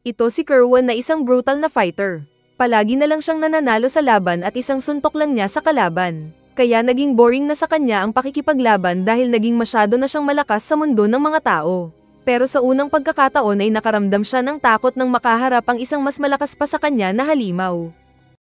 Ito si Kerwin na isang brutal na fighter. Palagi na lang siyang nananalo sa laban at isang suntok lang niya sa kalaban. Kaya naging boring na sa kanya ang pakikipaglaban dahil naging masyado na siyang malakas sa mundo ng mga tao. Pero sa unang pagkakataon ay nakaramdam siya ng takot nang makaharap ang isang mas malakas pa sa kanya na halimaw.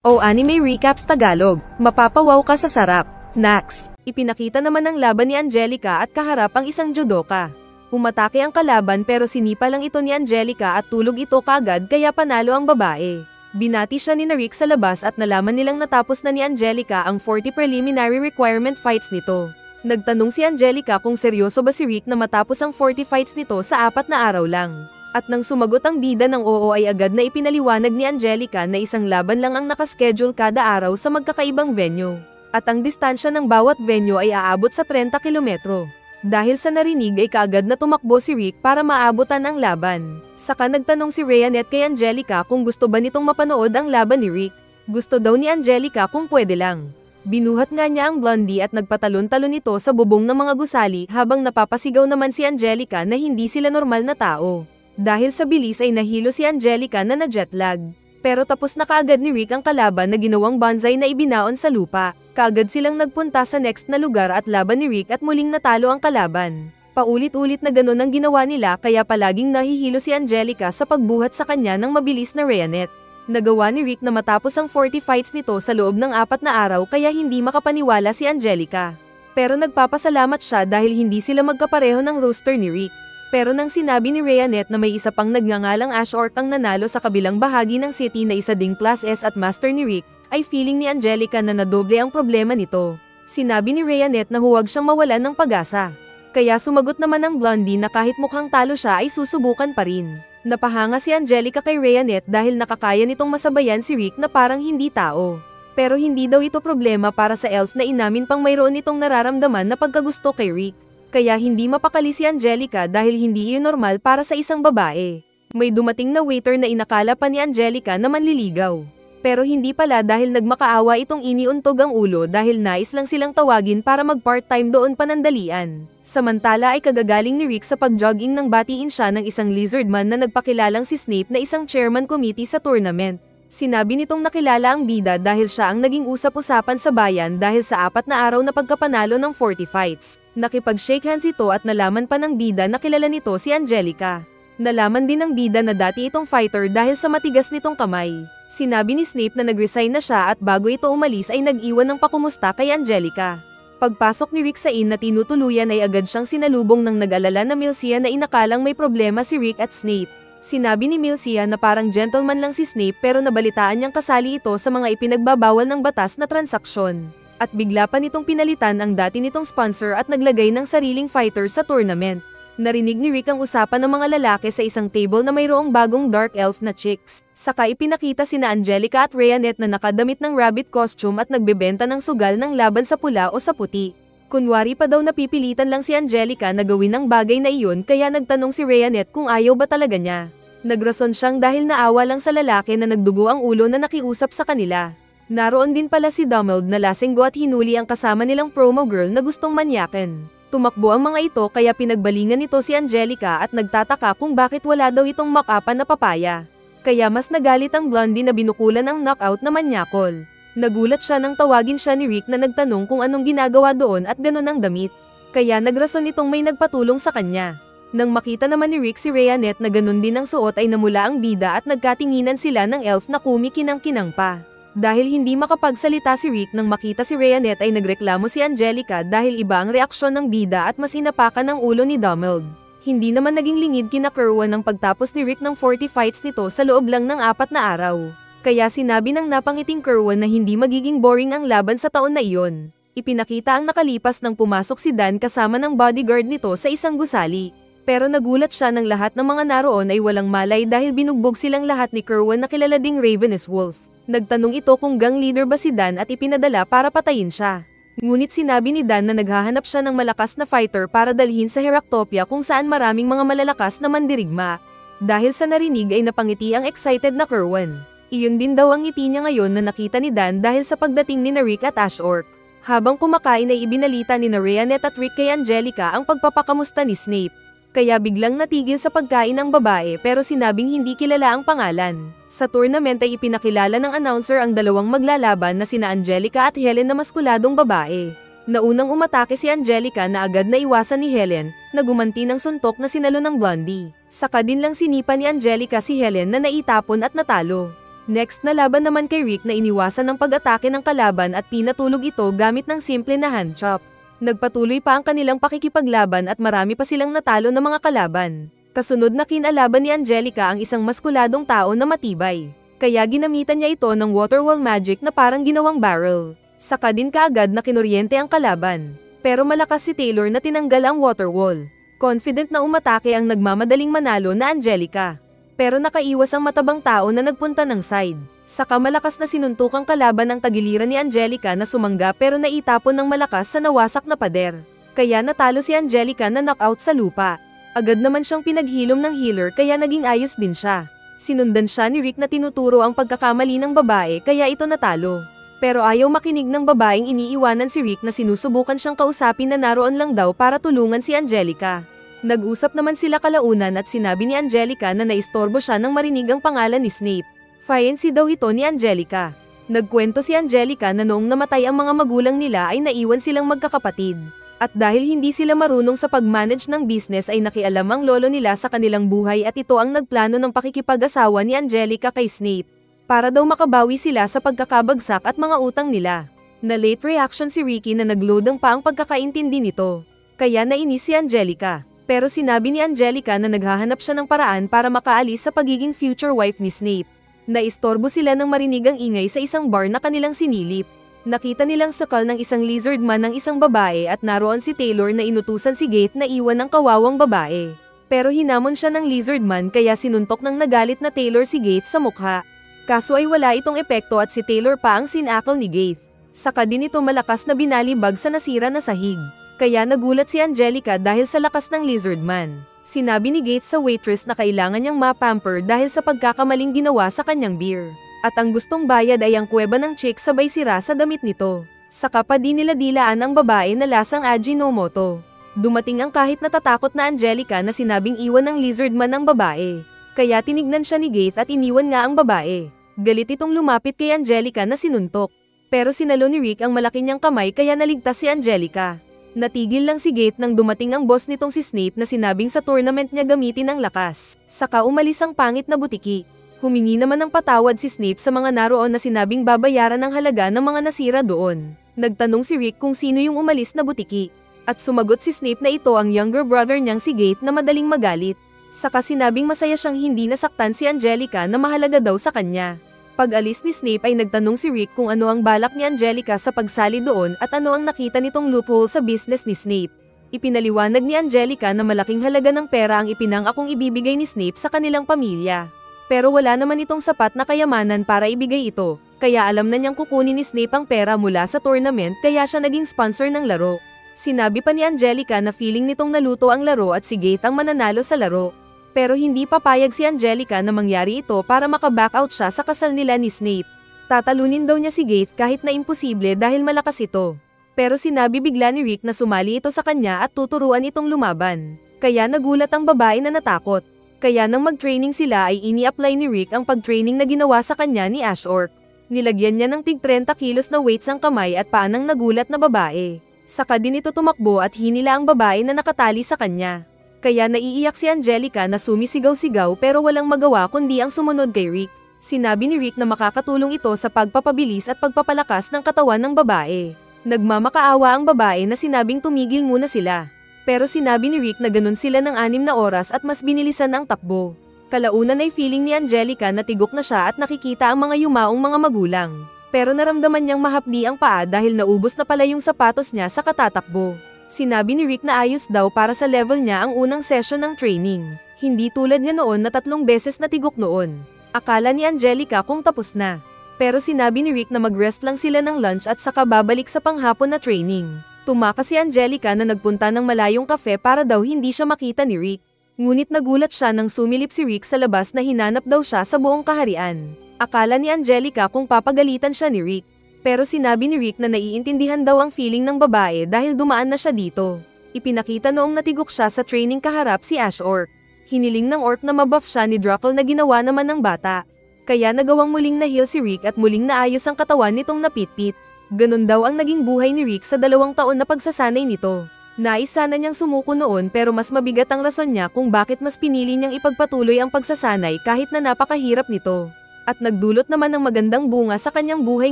O Anime Recaps Tagalog, mapapawaw ka sa sarap. Nax, ipinakita naman ang laban ni Angelica at kaharap ang isang judoka. Umatake ang kalaban pero sinipa lang ito ni Angelica at tulog ito kaagad kaya panalo ang babae. Binati siya ni Rick sa labas at nalaman nilang natapos na ni Angelica ang 40 preliminary requirement fights nito. Nagtanong si Angelica kung seryoso ba si Rick na matapos ang 40 fights nito sa 4 na araw lang. At nang sumagot ang bida ng oo ay agad na ipinaliwanag ni Angelica na isang laban lang ang nakaschedule kada araw sa magkakaibang venue. At ang distansya ng bawat venue ay aabot sa 30 kilometro. Dahil sa narinig ay kaagad na tumakbo si Rick para maabutan ang laban. Saka nagtanong si Rheanet kay Angelica kung gusto ba nitong mapanood ang laban ni Rick. Gusto daw ni Angelica kung pwede lang. Binuhat nga niya ang blondie at nagpatalon-talon ito sa bubong ng mga gusali habang napapasigaw naman si Angelica na hindi sila normal na tao. Dahil sa bilis ay nahilo si Angelica na na-jetlag. Pero tapos na kaagad ni Rick ang kalaban na ginawang bonsai na ibinaon sa lupa. Kaagad silang nagpunta sa next na lugar at laban ni Rick at muling natalo ang kalaban. Paulit-ulit na ganun ang ginawa nila kaya palaging nahihilo si Angelica sa pagbuhat sa kanya ng mabilis na Rheanet. Nagawa ni Rick na matapos ang 40 fights nito sa loob ng 4 na araw kaya hindi makapaniwala si Angelica. Pero nagpapasalamat siya dahil hindi sila magkapareho ng roster ni Rick. Pero nang sinabi ni Rheanet na may isa pang nagngangalang Ash Orc ang nanalo sa kabilang bahagi ng city na isa ding Class S at Master ni Rick, ay feeling ni Angelica na nadoble ang problema nito. Sinabi ni Rheanet na huwag siyang mawalan ng pag-asa. Kaya sumagot naman ang blondie na kahit mukhang talo siya ay susubukan pa rin. Napahanga si Angelica kay Rheanet dahil nakakaya nitong masabayan si Rick na parang hindi tao. Pero hindi daw ito problema para sa elf na inamin pang mayroon itong nararamdaman na pagkagusto kay Rick. Kaya hindi mapakali si Angelica dahil hindi iyon normal para sa isang babae. May dumating na waiter na inakala pa ni Angelica na manliligaw. Pero hindi pala dahil nagmakaawa itong iniuntog ang ulo dahil nais lang silang tawagin para mag-part-time doon panandalian. Samantala ay kagagaling ni Rick sa pag-jogging nang batiin siya ng isang lizardman na nagpakilalang si Snape na isang chairman committee sa tournament. Sinabi nitong nakilala ang bida dahil siya ang naging usap-usapan sa bayan dahil sa 4 na araw na pagkapanalo ng 40 fights. Nakipag-shake hands ito at nalaman pa ng bida na kilala nito si Angelica. Nalaman din ng bida na dati itong fighter dahil sa matigas nitong kamay. Sinabi ni Snape na nag-resign na siya at bago ito umalis ay nag-iwan ng pakumusta kay Angelica. Pagpasok ni Rick sa inn na tinutuluyan ay agad siyang sinalubong ng nag-alala na Milcia na inakalang may problema si Rick at Snape. Sinabi ni Milcia na parang gentleman lang si Snape pero nabalitaan niyang kasali ito sa mga ipinagbabawal ng batas na transaksyon. At bigla pa nitong pinalitan ang dati nitong sponsor at naglagay ng sariling fighter sa tournament. Narinig ni Rick ang usapan ng mga lalaki sa isang table na mayroong bagong dark elf na chicks. Saka ipinakita sina Angelica at Rheanet na nakadamit ng rabbit costume at nagbebenta ng sugal ng laban sa pula o sa puti. Kunwari pa daw napipilitan lang si Angelica na gawin ang bagay na iyon kaya nagtanong si Rheanet kung ayaw ba talaga niya. Nagrason siyang dahil naawa lang sa lalaki na nagdugo ang ulo na nakiusap sa kanila. Naroon din pala si Dumbledore na lasinggo at hinuli ang kasama nilang promo girl na gustong manyakin. Tumakbo ang mga ito kaya pinagbalingan nito si Angelica at nagtataka kung bakit wala daw itong makapan na papaya. Kaya mas nagalit ang blondie na binukulan ang knockout na manyakol. Nagulat siya nang tawagin siya ni Rick na nagtanong kung anong ginagawa doon at ganun ang damit. Kaya nagrason itong may nagpatulong sa kanya. Nang makita naman ni Rick si Rheanet na ganun din ang suot ay namula ang bida at nagkatinginan sila ng elf na kumikinang-kinang pa. Dahil hindi makapagsalita si Rick nang makita si Rheanet ay nagreklamo si Angelica dahil iba ang reaksyon ng bida at mas inapakan ang ulo ni Dumbledore. Hindi naman naging lingid kina Kerwin ang pagtapos ni Rick ng 40 fights nito sa loob lang ng 4 na araw. Kaya sinabi ng napangiting Kerwin na hindi magiging boring ang laban sa taon na iyon. Ipinakita ang nakalipas nang pumasok si Dan kasama ng bodyguard nito sa isang gusali. Pero nagulat siya ng lahat ng mga naroon ay walang malay dahil binugbog silang lahat ni Kerwin na kilala ding Ravenous Wolf. Nagtanong ito kung gang leader ba si Dan at ipinadala para patayin siya. Ngunit sinabi ni Dan na naghahanap siya ng malakas na fighter para dalhin sa Heractopia kung saan maraming mga malalakas na mandirigma. Dahil sa narinig ay napangiti ang excited na Kerwin. Iyon din daw ang ngiti niya ngayon na nakita ni Dan dahil sa pagdating ni Rick at Ash Orc. Habang kumakain ay ibinalita ni Rheanet at Rick kay Angelica ang pagpapakamusta ni Snape. Kaya biglang natigil sa pagkain ang babae pero sinabing hindi kilala ang pangalan. Sa tournament ay ipinakilala ng announcer ang dalawang maglalaban na sina Angelica at Helen na maskuladong babae. Naunang umatake si Angelica na agad na iwasan ni Helen, na gumanti ng suntok na sinalo ng Blondie. Saka din lang sinipa ni Angelica si Helen na naitapon at natalo. Next na laban naman kay Rick na iniwasan ng pag-atake ng kalaban at pinatulog ito gamit ng simple na hand chop. Nagpatuloy pa ang kanilang pakikipaglaban at marami pa silang natalo ng mga kalaban. Kasunod na kinalaban ni Angelica ang isang maskuladong tao na matibay. Kaya ginamitan niya ito ng water wall magic na parang ginawang barrel. Saka din kaagad na kinuryente ang kalaban. Pero malakas si Taylor na tinanggal ang water wall. Confident na umatake ang nagmamadaling manalo na Angelica. Pero nakaiwas ang matabang tao na nagpunta ng side. Saka malakas na sinuntukang kalaban ang tagiliran ni Angelica na sumangga pero naitapon ng malakas sa nawasak na pader. Kaya natalo si Angelica na knockout sa lupa. Agad naman siyang pinaghilom ng healer kaya naging ayos din siya. Sinundan siya ni Rick na tinuturo ang pagkakamali ng babae kaya ito natalo. Pero ayaw makinig ng babaeng iniiwanan si Rick na sinusubukan siyang kausapin na naroon lang daw para tulungan si Angelica. Nag-usap naman sila kalaunan at sinabi ni Angelica na naistorbo siya nang marinig ang pangalan ni Snape. Fiancé daw ito ni Angelica. Nagkwento si Angelica na noong namatay ang mga magulang nila ay naiwan silang magkakapatid. At dahil hindi sila marunong sa pag-manage ng business ay nakialam ang lolo nila sa kanilang buhay at ito ang nagplano ng pakikipag-asawa ni Angelica kay Snape. Para daw makabawi sila sa pagkakabagsak at mga utang nila. Na late reaction si Ricky na naglodang pa ang pagkakaintindi nito. Kaya nainis si Angelica. Pero sinabi ni Angelica na naghahanap siya ng paraan para makaalis sa pagiging future wife ni Snape. Naistorbo sila nang marinig ang ingay sa isang bar na kanilang sinilip. Nakita nilang sakal ng isang lizard man ng isang babae at naroon si Taylor na inutusan si Gates na iwan ng kawawang babae. Pero hinamon siya ng lizard man kaya sinuntok ng nagalit na Taylor si Gates sa mukha. Kaso ay wala itong epekto at si Taylor pa ang sinakal ni Gates. Saka din ito malakas na binalibag sa nasira na sahig. Kaya nagulat si Angelica dahil sa lakas ng lizard man. Sinabi ni Gates sa waitress na kailangan niyang mapamper dahil sa pagkakamaling ginawa sa kanyang beer. At ang gustong bayad ay ang kuweba ng chick sabay sira sa damit nito. Saka pa di nila dilaan ang babae na lasang Ajinomoto. Dumating ang kahit natatakot na Angelica na sinabing iwan ng lizard man ang babae. Kaya tinignan siya ni Gates at iniwan nga ang babae. Galit itong lumapit kay Angelica na sinuntok. Pero sinalo ni Rick ang malaki niyang kamay kaya naligtas si Angelica. Natigil lang si Gates nang dumating ang boss nitong si Snape na sinabing sa tournament niya gamitin ang lakas. Saka umalis ang pangit na butiki. Humingi naman ng patawad si Snape sa mga naroon na sinabing babayaran ang halaga ng mga nasira doon. Nagtanong si Rick kung sino yung umalis na butiki. At sumagot si Snape na ito ang younger brother niyang si Gates na madaling magalit. Saka sinabing masaya siyang hindi nasaktan si Angelica na mahalaga daw sa kanya. Pag-alis ni Snape ay nagtanong si Rick kung ano ang balak ni Angelica sa pagsali doon at ano ang nakita nitong loophole sa business ni Snape. Ipinaliwanag ni Angelica na malaking halaga ng pera ang ipinangakong ibibigay ni Snape sa kanilang pamilya. Pero wala naman itong sapat na kayamanan para ibigay ito, kaya alam na niyang kukunin ni Snape ang pera mula sa tournament kaya siya naging sponsor ng laro. Sinabi pa ni Angelica na feeling nitong naluto ang laro at si Gates ang mananalo sa laro. Pero hindi papayag si Angelica na mangyari ito para maka-back out siya sa kasal nila ni Snape. Tatalunin daw niya si Gates kahit na imposible dahil malakas ito. Pero sinabi bigla ni Rick na sumali ito sa kanya at tuturuan itong lumaban. Kaya nagulat ang babae na natakot. Kaya nang mag-training sila ay ini-apply ni Rick ang pag-training na ginawa sa kanya ni Ash Orc. Nilagyan niya ng tig 30 kilos na weights ang kamay at paa ng nagulat na babae. Saka din ito tumakbo at hinila ang babae na nakatali sa kanya. Kaya naiiyak si Angelica na sumisigaw-sigaw pero walang magawa kundi ang sumunod kay Rick. Sinabi ni Rick na makakatulong ito sa pagpapabilis at pagpapalakas ng katawan ng babae. Nagmamakaawa ang babae na sinabing tumigil muna sila. Pero sinabi ni Rick na ganun sila ng 6 na oras at mas binilisan ang takbo. Kalaunan ay feeling ni Angelica na tigok na siya at nakikita ang mga yumaong mga magulang. Pero naramdaman niyang mahapdi ang paa dahil naubos na pala yung sapatos niya sa katatakbo. Sinabi ni Rick na ayos daw para sa level niya ang unang session ng training. Hindi tulad niya noon na 3 beses na tigok noon. Akala ni Angelica kung tapos na. Pero sinabi ni Rick na mag-rest lang sila ng lunch at saka babalik sa panghapon na training. Tumakas si Angelica na nagpunta ng malayong kafe para daw hindi siya makita ni Rick. Ngunit nagulat siya nang sumilip si Rick sa labas na hinanap daw siya sa buong kaharian. Akala ni Angelica kung papagalitan siya ni Rick. Pero sinabi ni Rick na naiintindihan daw ang feeling ng babae dahil dumaan na siya dito. Ipinakita noong natigok siya sa training kaharap si Ash Orc. Hiniling ng Orc na mabuff siya ni Druckle na ginawa naman ng bata. Kaya nagawang muling na-heal si Rick at muling naayos ang katawan nitong napitpit. Ganon daw ang naging buhay ni Rick sa 2 taon na pagsasanay nito. Nais sana niyang sumuko noon pero mas mabigat ang rason niya kung bakit mas pinili niyang ipagpatuloy ang pagsasanay kahit na napakahirap nito. At nagdulot naman ng magandang bunga sa kanyang buhay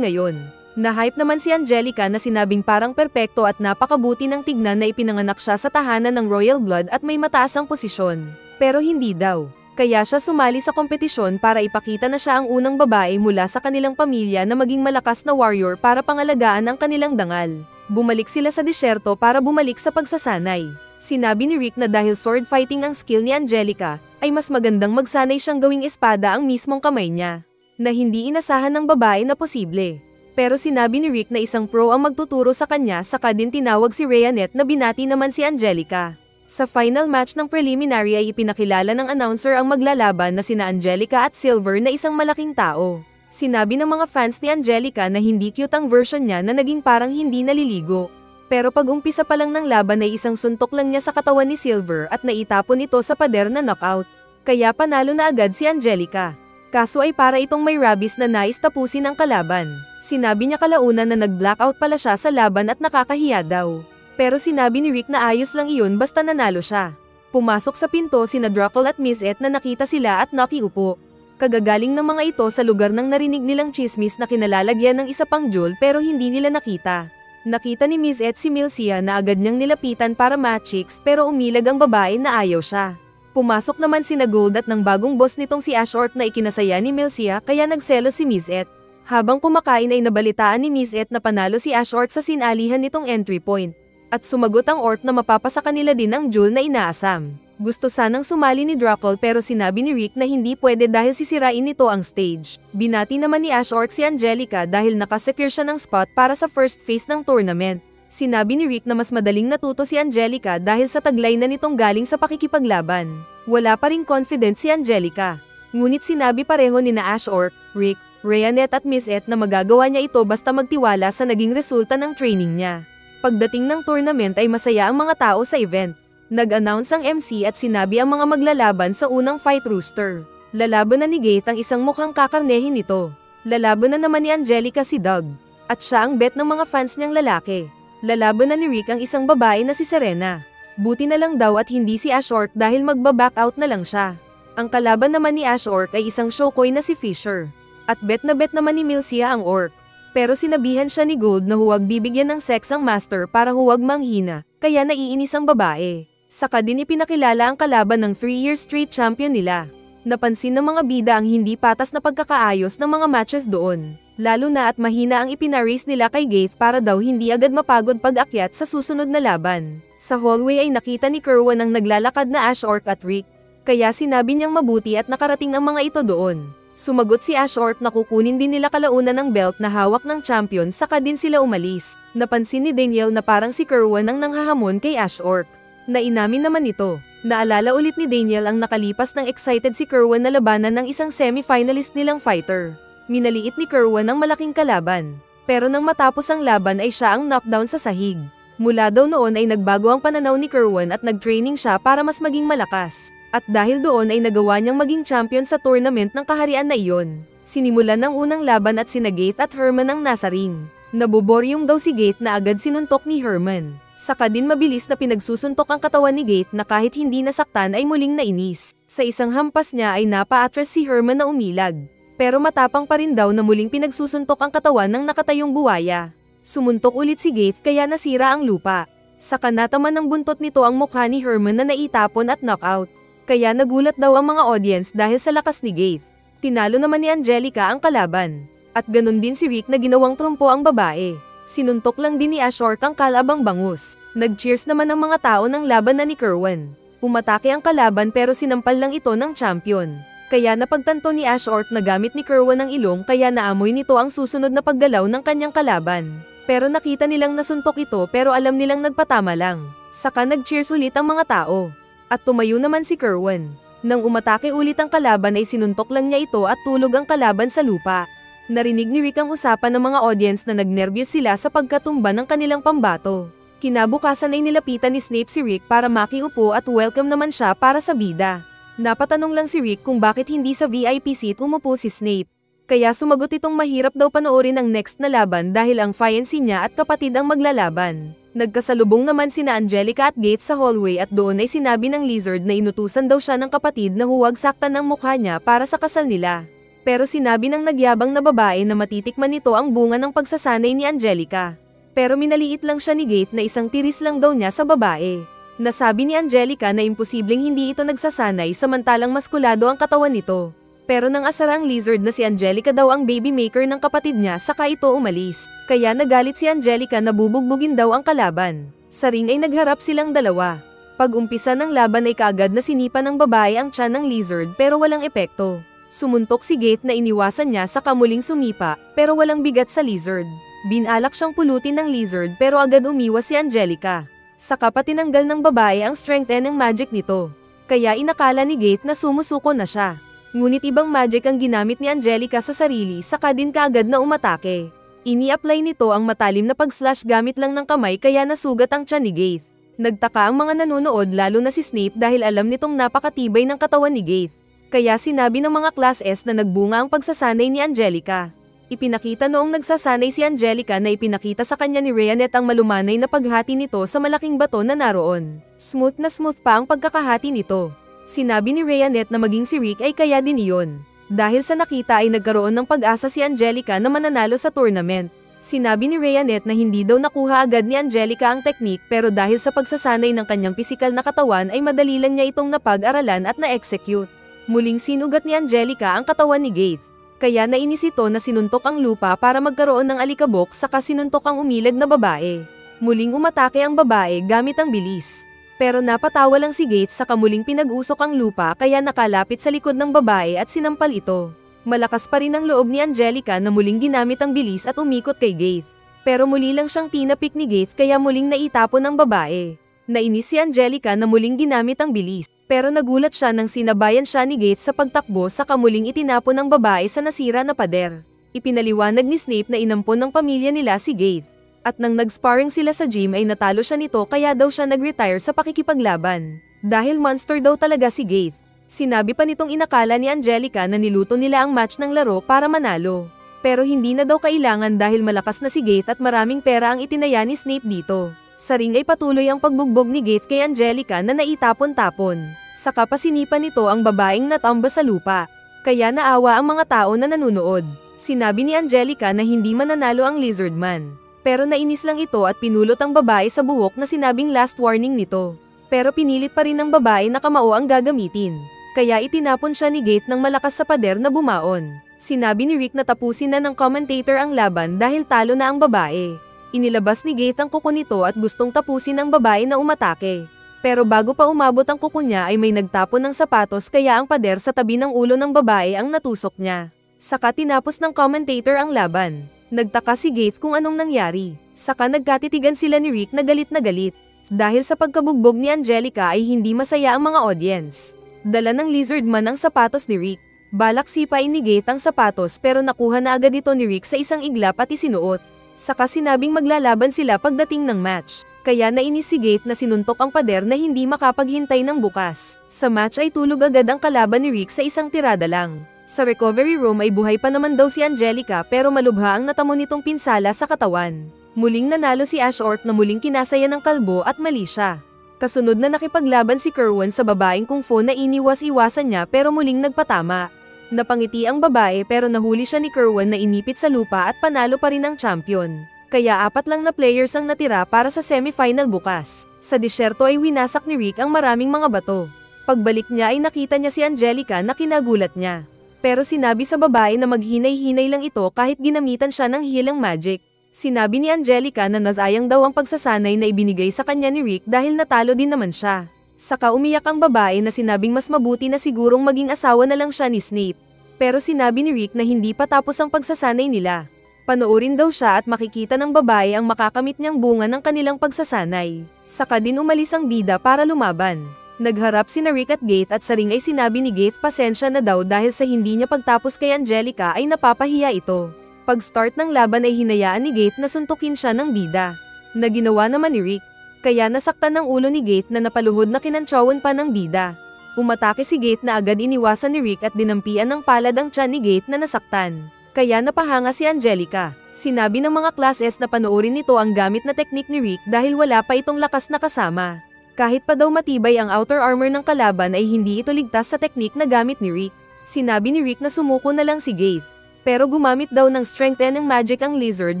ngayon. Na-hype naman si Angelica na sinabing parang perpekto at napakabuti ng tignan na ipinanganak siya sa tahanan ng royal blood at may mataas ang posisyon. Pero hindi daw. Kaya siya sumali sa kompetisyon para ipakita na siya ang unang babae mula sa kanilang pamilya na maging malakas na warrior para pangalagaan ang kanilang dangal. Bumalik sila sa disyerto para bumalik sa pagsasanay. Sinabi ni Rick na dahil sword fighting ang skill ni Angelica, ay mas magandang magsanay siyang gawing espada ang mismong kamay niya. Na hindi inasahan ng babae na posible. Pero sinabi ni Rick na isang pro ang magtuturo sa kanya saka din tinawag si Rheanet na binati naman si Angelica. Sa final match ng preliminary ay ipinakilala ng announcer ang maglalaban na sina Angelica at Silver na isang malaking tao. Sinabi ng mga fans ni Angelica na hindi cute ang version niya na naging parang hindi naliligo. Pero pag umpisa pa lang ng laban ay isang suntok lang niya sa katawan ni Silver at naitapon ito sa pader na knockout. Kaya panalo na agad si Angelica. Kaso ay para itong may rabies na nais tapusin ang kalaban. Sinabi niya kalaunan na nag-blackout pala siya sa laban at nakakahiya daw. Pero sinabi ni Rick na ayos lang iyon basta nanalo siya. Pumasok sa pinto sina Druckle at Miss Et na nakita sila at nakiupo. Kagagaling ng mga ito sa lugar ng narinig nilang chismis na kinalalagyan ng isa pang jewel pero hindi nila nakita. Nakita ni Miss Et si Milcia na agad niyang nilapitan para matchicks pero umilag ang babae na ayaw siya. Pumasok naman sina Gold at ng bagong boss nitong si Ash Orc na ikinasaya ni Milcia kaya nagselos si Miss Et. Habang kumakain ay nabalitaan ni Miss Et na panalo si Ash Orc sa sinalihan nitong entry point. At sumagot ang Orc na mapapasa kanila din ang jewel na inaasam. Gusto sanang sumali ni Druckle pero sinabi ni Rick na hindi pwede dahil sisirain nito ang stage. Binati naman ni Ash Orc si Angelica dahil nakasecure siya ng spot para sa first phase ng tournament. Sinabi ni Rick na mas madaling natuto si Angelica dahil sa taglay na nitong galing sa pakikipaglaban. Wala pa ring confident si Angelica. Ngunit sinabi pareho ni na Ash Orc, Rick, Rheanet at Miss Et na magagawa niya ito basta magtiwala sa naging resulta ng training niya. Pagdating ng tournament ay masaya ang mga tao sa event. Nag-announce ang MC at sinabi ang mga maglalaban sa unang fight roster. Lalaban na ni Gaith ang isang mukhang kakarnehin nito. Lalaban na naman ni Angelica si Doug. At siya ang bet ng mga fans niyang lalaki. Lalaban na ni Rick ang isang babae na si Serena. Buti na lang daw at hindi si Ash Orc dahil magba-back out na lang siya. Ang kalaban naman ni Ash Orc ay isang shokoi na si Fisher. At bet naman ni Milcia ang Orc. Pero sinabihan siya ni Gold na huwag bibigyan ng sex ang master para huwag manghina, kaya naiinis ang babae. Saka din ipinakilala ang kalaban ng 3-year straight champion nila. Napansin ng mga bida ang hindi patas na pagkakaayos ng mga matches doon. Lalo na at mahina ang ipinarace nila kay Gaith para daw hindi agad mapagod pag-akyat sa susunod na laban. Sa hallway ay nakita ni Kerwin ang naglalakad na Ash Orc at Rick. Kaya sinabi niyang mabuti at nakarating ang mga ito doon. Sumagot si Ash Orc na kukunin din nila kalaunan ng belt na hawak ng champion saka din sila umalis. Napansin ni Daniel na parang si Kerwin ang nanghahamon kay Ash Orc. Nainamin naman ito. Naalala ulit ni Daniel ang nakalipas ng excited si Kerwin na labanan ng isang semi-finalist nilang fighter. Minaliit ni Kerwin ang malaking kalaban. Pero nang matapos ang laban ay siya ang knockdown sa sahig. Mula daw noon ay nagbago ang pananaw ni Kerwin at nag-training siya para mas maging malakas. At dahil doon ay nagawa niyang maging champion sa tournament ng kaharian na iyon. Sinimulan ng unang laban at sina Gaith at Herman ang nasa ring. Naboboryong daw si Gaith na agad sinuntok ni Herman. Saka din mabilis na pinagsusuntok ang katawan ni Gaith na kahit hindi nasaktan ay muling nainis. Sa isang hampas niya ay napa-atras si Herman na umilag. Pero matapang pa rin daw na muling pinagsusuntok ang katawan ng nakatayong buwaya. Sumuntok ulit si Gaith kaya nasira ang lupa. Saka nataman ng buntot nito ang mukha ni Herman na naitapon at knockout. Kaya nagulat daw ang mga audience dahil sa lakas ni Gaith. Tinalo naman ni Angelica ang kalaban. At ganun din si Rick na ginawang trumpo ang babae. Sinuntok lang din ni Ash Orc ang kalabang bangus. Nag-cheers naman ang mga tao ng laban na ni Kerwin. Umatake ang kalaban pero sinampal lang ito ng champion. Kaya napagtanto ni Ash Orc na gamit ni Kerwin ang ilong kaya naamoy nito ang susunod na paggalaw ng kanyang kalaban. Pero nakita nilang nasuntok ito pero alam nilang nagpatama lang. Saka nag-cheers ulit ang mga tao. At tumayo naman si Kerwin. Nang umatake ulit ang kalaban ay sinuntok lang niya ito at tulog ang kalaban sa lupa. Narinig ni Rick ang usapan ng mga audience na nagnerbiyos sila sa pagkatumba ng kanilang pambato. Kinabukasan ay nilapitan ni Snape si Rick para makiupo at welcome naman siya para sa bida. Napatanong lang si Rick kung bakit hindi sa VIP seat umupo si Snape. Kaya sumagot itong mahirap daw panoorin ang next na laban dahil ang fiancé niya at kapatid ang maglalaban. Nagkasalubong naman sina Angelica at Gates sa hallway at doon ay sinabi ng Lizard na inutusan daw siya ng kapatid na huwag saktan ng mukha niya para sa kasal nila. Pero sinabi ng nagyabang na babae na matitikman nito ang bunga ng pagsasanay ni Angelica. Pero minaliit lang siya ni Gate na isang tiris lang daw niya sa babae. Nasabi ni Angelica na imposibleng hindi ito nagsasanay samantalang maskulado ang katawan nito. Pero nang asara ang Lizard na si Angelica daw ang baby maker ng kapatid niya saka ito umalis. Kaya nagalit si Angelica na bubugbugin daw ang kalaban. Sa ring ay nagharap silang dalawa. Pag-umpisa ng laban ay kaagad na sinipa ng babae ang tiyan ng Lizard pero walang epekto. Sumuntok si Gate na iniwasan niya saka muling sumipa pero walang bigat sa Lizard. Binalak siyang pulutin ng Lizard pero agad umiwas si Angelica. Saka pa tinanggal ng babae ang strength and ng magic nito. Kaya inakala ni Gate na sumusuko na siya. Ngunit ibang magic ang ginamit ni Angelica sa sarili saka din kaagad na umatake. Ini-apply nito ang matalim na pag-slash gamit lang ng kamay kaya nasugat ang tiyan ni Gate. Nagtaka ang mga nanonood lalo na si Snape dahil alam nitong napakatibay ng katawan ni Gate. Kaya sinabi ng mga Class S na nagbunga ang pagsasanay ni Angelica. Ipinakita noong nagsasanay si Angelica na ipinakita sa kanya ni Rhayanet ang malumanay na paghati nito sa malaking bato na naroon. Smooth pa ang pagkakahati nito. Sinabi ni Rhayanet na maging si Rick ay kaya din iyon. Dahil sa nakita ay nagkaroon ng pag-asa si Angelica na mananalo sa tournament. Sinabi ni Rhayanet na hindi daw nakuha agad ni Angelica ang teknik pero dahil sa pagsasanay ng kanyang pisikal na katawan ay madali lang niya itong napag-aralan at na-execute. Muling sinugat ni Angelica ang katawan ni Gate. Kaya nainis ito na sinuntok ang lupa para magkaroon ng alikabok saka sinuntok ang umilag na babae. Muling umatake ang babae gamit ang bilis. Pero napatawa lang si Gates sa kamuling pinag-usok ang lupa kaya nakalapit sa likod ng babae at sinampal ito. Malakas pa rin ang loob ni Angelica na muling ginamit ang bilis at umikot kay Gates. Pero muli lang siyang tinapik ni Gates kaya muling naitapon ng babae. Nainis si Angelica na muling ginamit ang bilis. Pero nagulat siya nang sinabayan siya ni Gates sa pagtakbo sa kamuling itinapon ng babae sa nasira na pader. Ipinaliwanag ni Snape na inampon ng pamilya nila si Gates. At nang nag-sparring sila sa gym ay natalo siya nito kaya daw siya nag-retire sa pakikipaglaban. Dahil monster daw talaga si Gate. Sinabi pa nitong inakala ni Angelica na niluto nila ang match ng laro para manalo. Pero hindi na daw kailangan dahil malakas na si Gate at maraming pera ang itinaya ni Snape dito. Sa ring ay patuloy ang pagbugbog ni Gate kay Angelica na naitapon-tapon. Saka pa sinipa nito ang babaeng natamba sa lupa. Kaya naawa ang mga tao na nanunood. Sinabi ni Angelica na hindi mananalo ang Lizard Man. Pero nainis lang ito at pinulot ang babae sa buhok na sinabing last warning nito. Pero pinilit pa rin ng babae na kamao ang gagamitin. Kaya itinapon siya ni Gate ng malakas sa pader na bumaon. Sinabi ni Rick na tapusin na ng commentator ang laban dahil talo na ang babae. Inilabas ni Gate ang kuko nito at gustong tapusin ang babae na umatake. Pero bago pa umabot ang kuko niya ay may nagtapon ng sapatos kaya ang pader sa tabi ng ulo ng babae ang natusok niya. Saka tinapos ng commentator ang laban. Nagtaka si Gate kung anong nangyari. Saka nagkatitigan sila ni Rick na galit na galit. Dahil sa pagkabugbog ni Angelica ay hindi masaya ang mga audience. Dala ng Lizard Man ang sapatos ni Rick. Balak sipain ni Gate ang sapatos pero nakuha na agad ito ni Rick sa isang iglap at isinuot. Saka sinabing maglalaban sila pagdating ng match. Kaya nainis si Gate na sinuntok ang pader na hindi makapaghintay ng bukas. Sa match ay tulog agad ang kalaban ni Rick sa isang tirada lang. Sa recovery room ay buhay pa naman daw si Angelica pero malubha ang natamo nitong pinsala sa katawan. Muling nanalo si Ashort na muling kinasaya ng kalbo at mali siya. Kasunod na nakipaglaban si Kerwin sa babaeng kung fu na iniwas-iwasan niya pero muling nagpatama. Napangiti ang babae pero nahuli siya ni Kerwin na inipit sa lupa at panalo pa rin ang champion. Kaya 4 lang na players ang natira para sa semifinal bukas. Sa disyerto ay winasak ni Rick ang maraming mga bato. Pagbalik niya ay nakita niya si Angelica na kinagulat niya. Pero sinabi sa babae na maghinay-hinay lang ito kahit ginamitan siya ng healing magic. Sinabi ni Angelica na nasayang daw ang pagsasanay na ibinigay sa kanya ni Rick dahil natalo din naman siya. Saka umiyak ang babae na sinabing mas mabuti na sigurong maging asawa na lang siya ni Snape. Pero sinabi ni Rick na hindi pa tapos ang pagsasanay nila. Panoorin daw siya at makikita ng babae ang makakamit niyang bunga ng kanilang pagsasanay. Saka din umalis ang bida para lumaban. Nagharap sina Rick at Gate at sa ring ay sinabi ni Gate pasensya na daw dahil sa hindi niya pagtapos kay Angelica ay napapahiya ito. Pag start ng laban ay hinayaan ni Gate na suntukin siya ng bida. na ginawa naman ni Rick. Kaya nasaktan ng ulo ni Gate na napaluhod na kinantsawan pa ng bida. Umatake si Gate na agad iniwasan ni Rick at dinampian ng palad ang tiyan ni Gate na nasaktan. Kaya napahanga si Angelica. Sinabi ng mga Class S na panoorin nito ang gamit na teknik ni Rick dahil wala pa itong lakas na kasama. Kahit pa daw matibay ang outer armor ng kalaban ay hindi ito ligtas sa teknik na gamit ni Rick. Sinabi ni Rick na sumuko na lang si Gate. Pero gumamit daw ng strength and ng magic ang lizard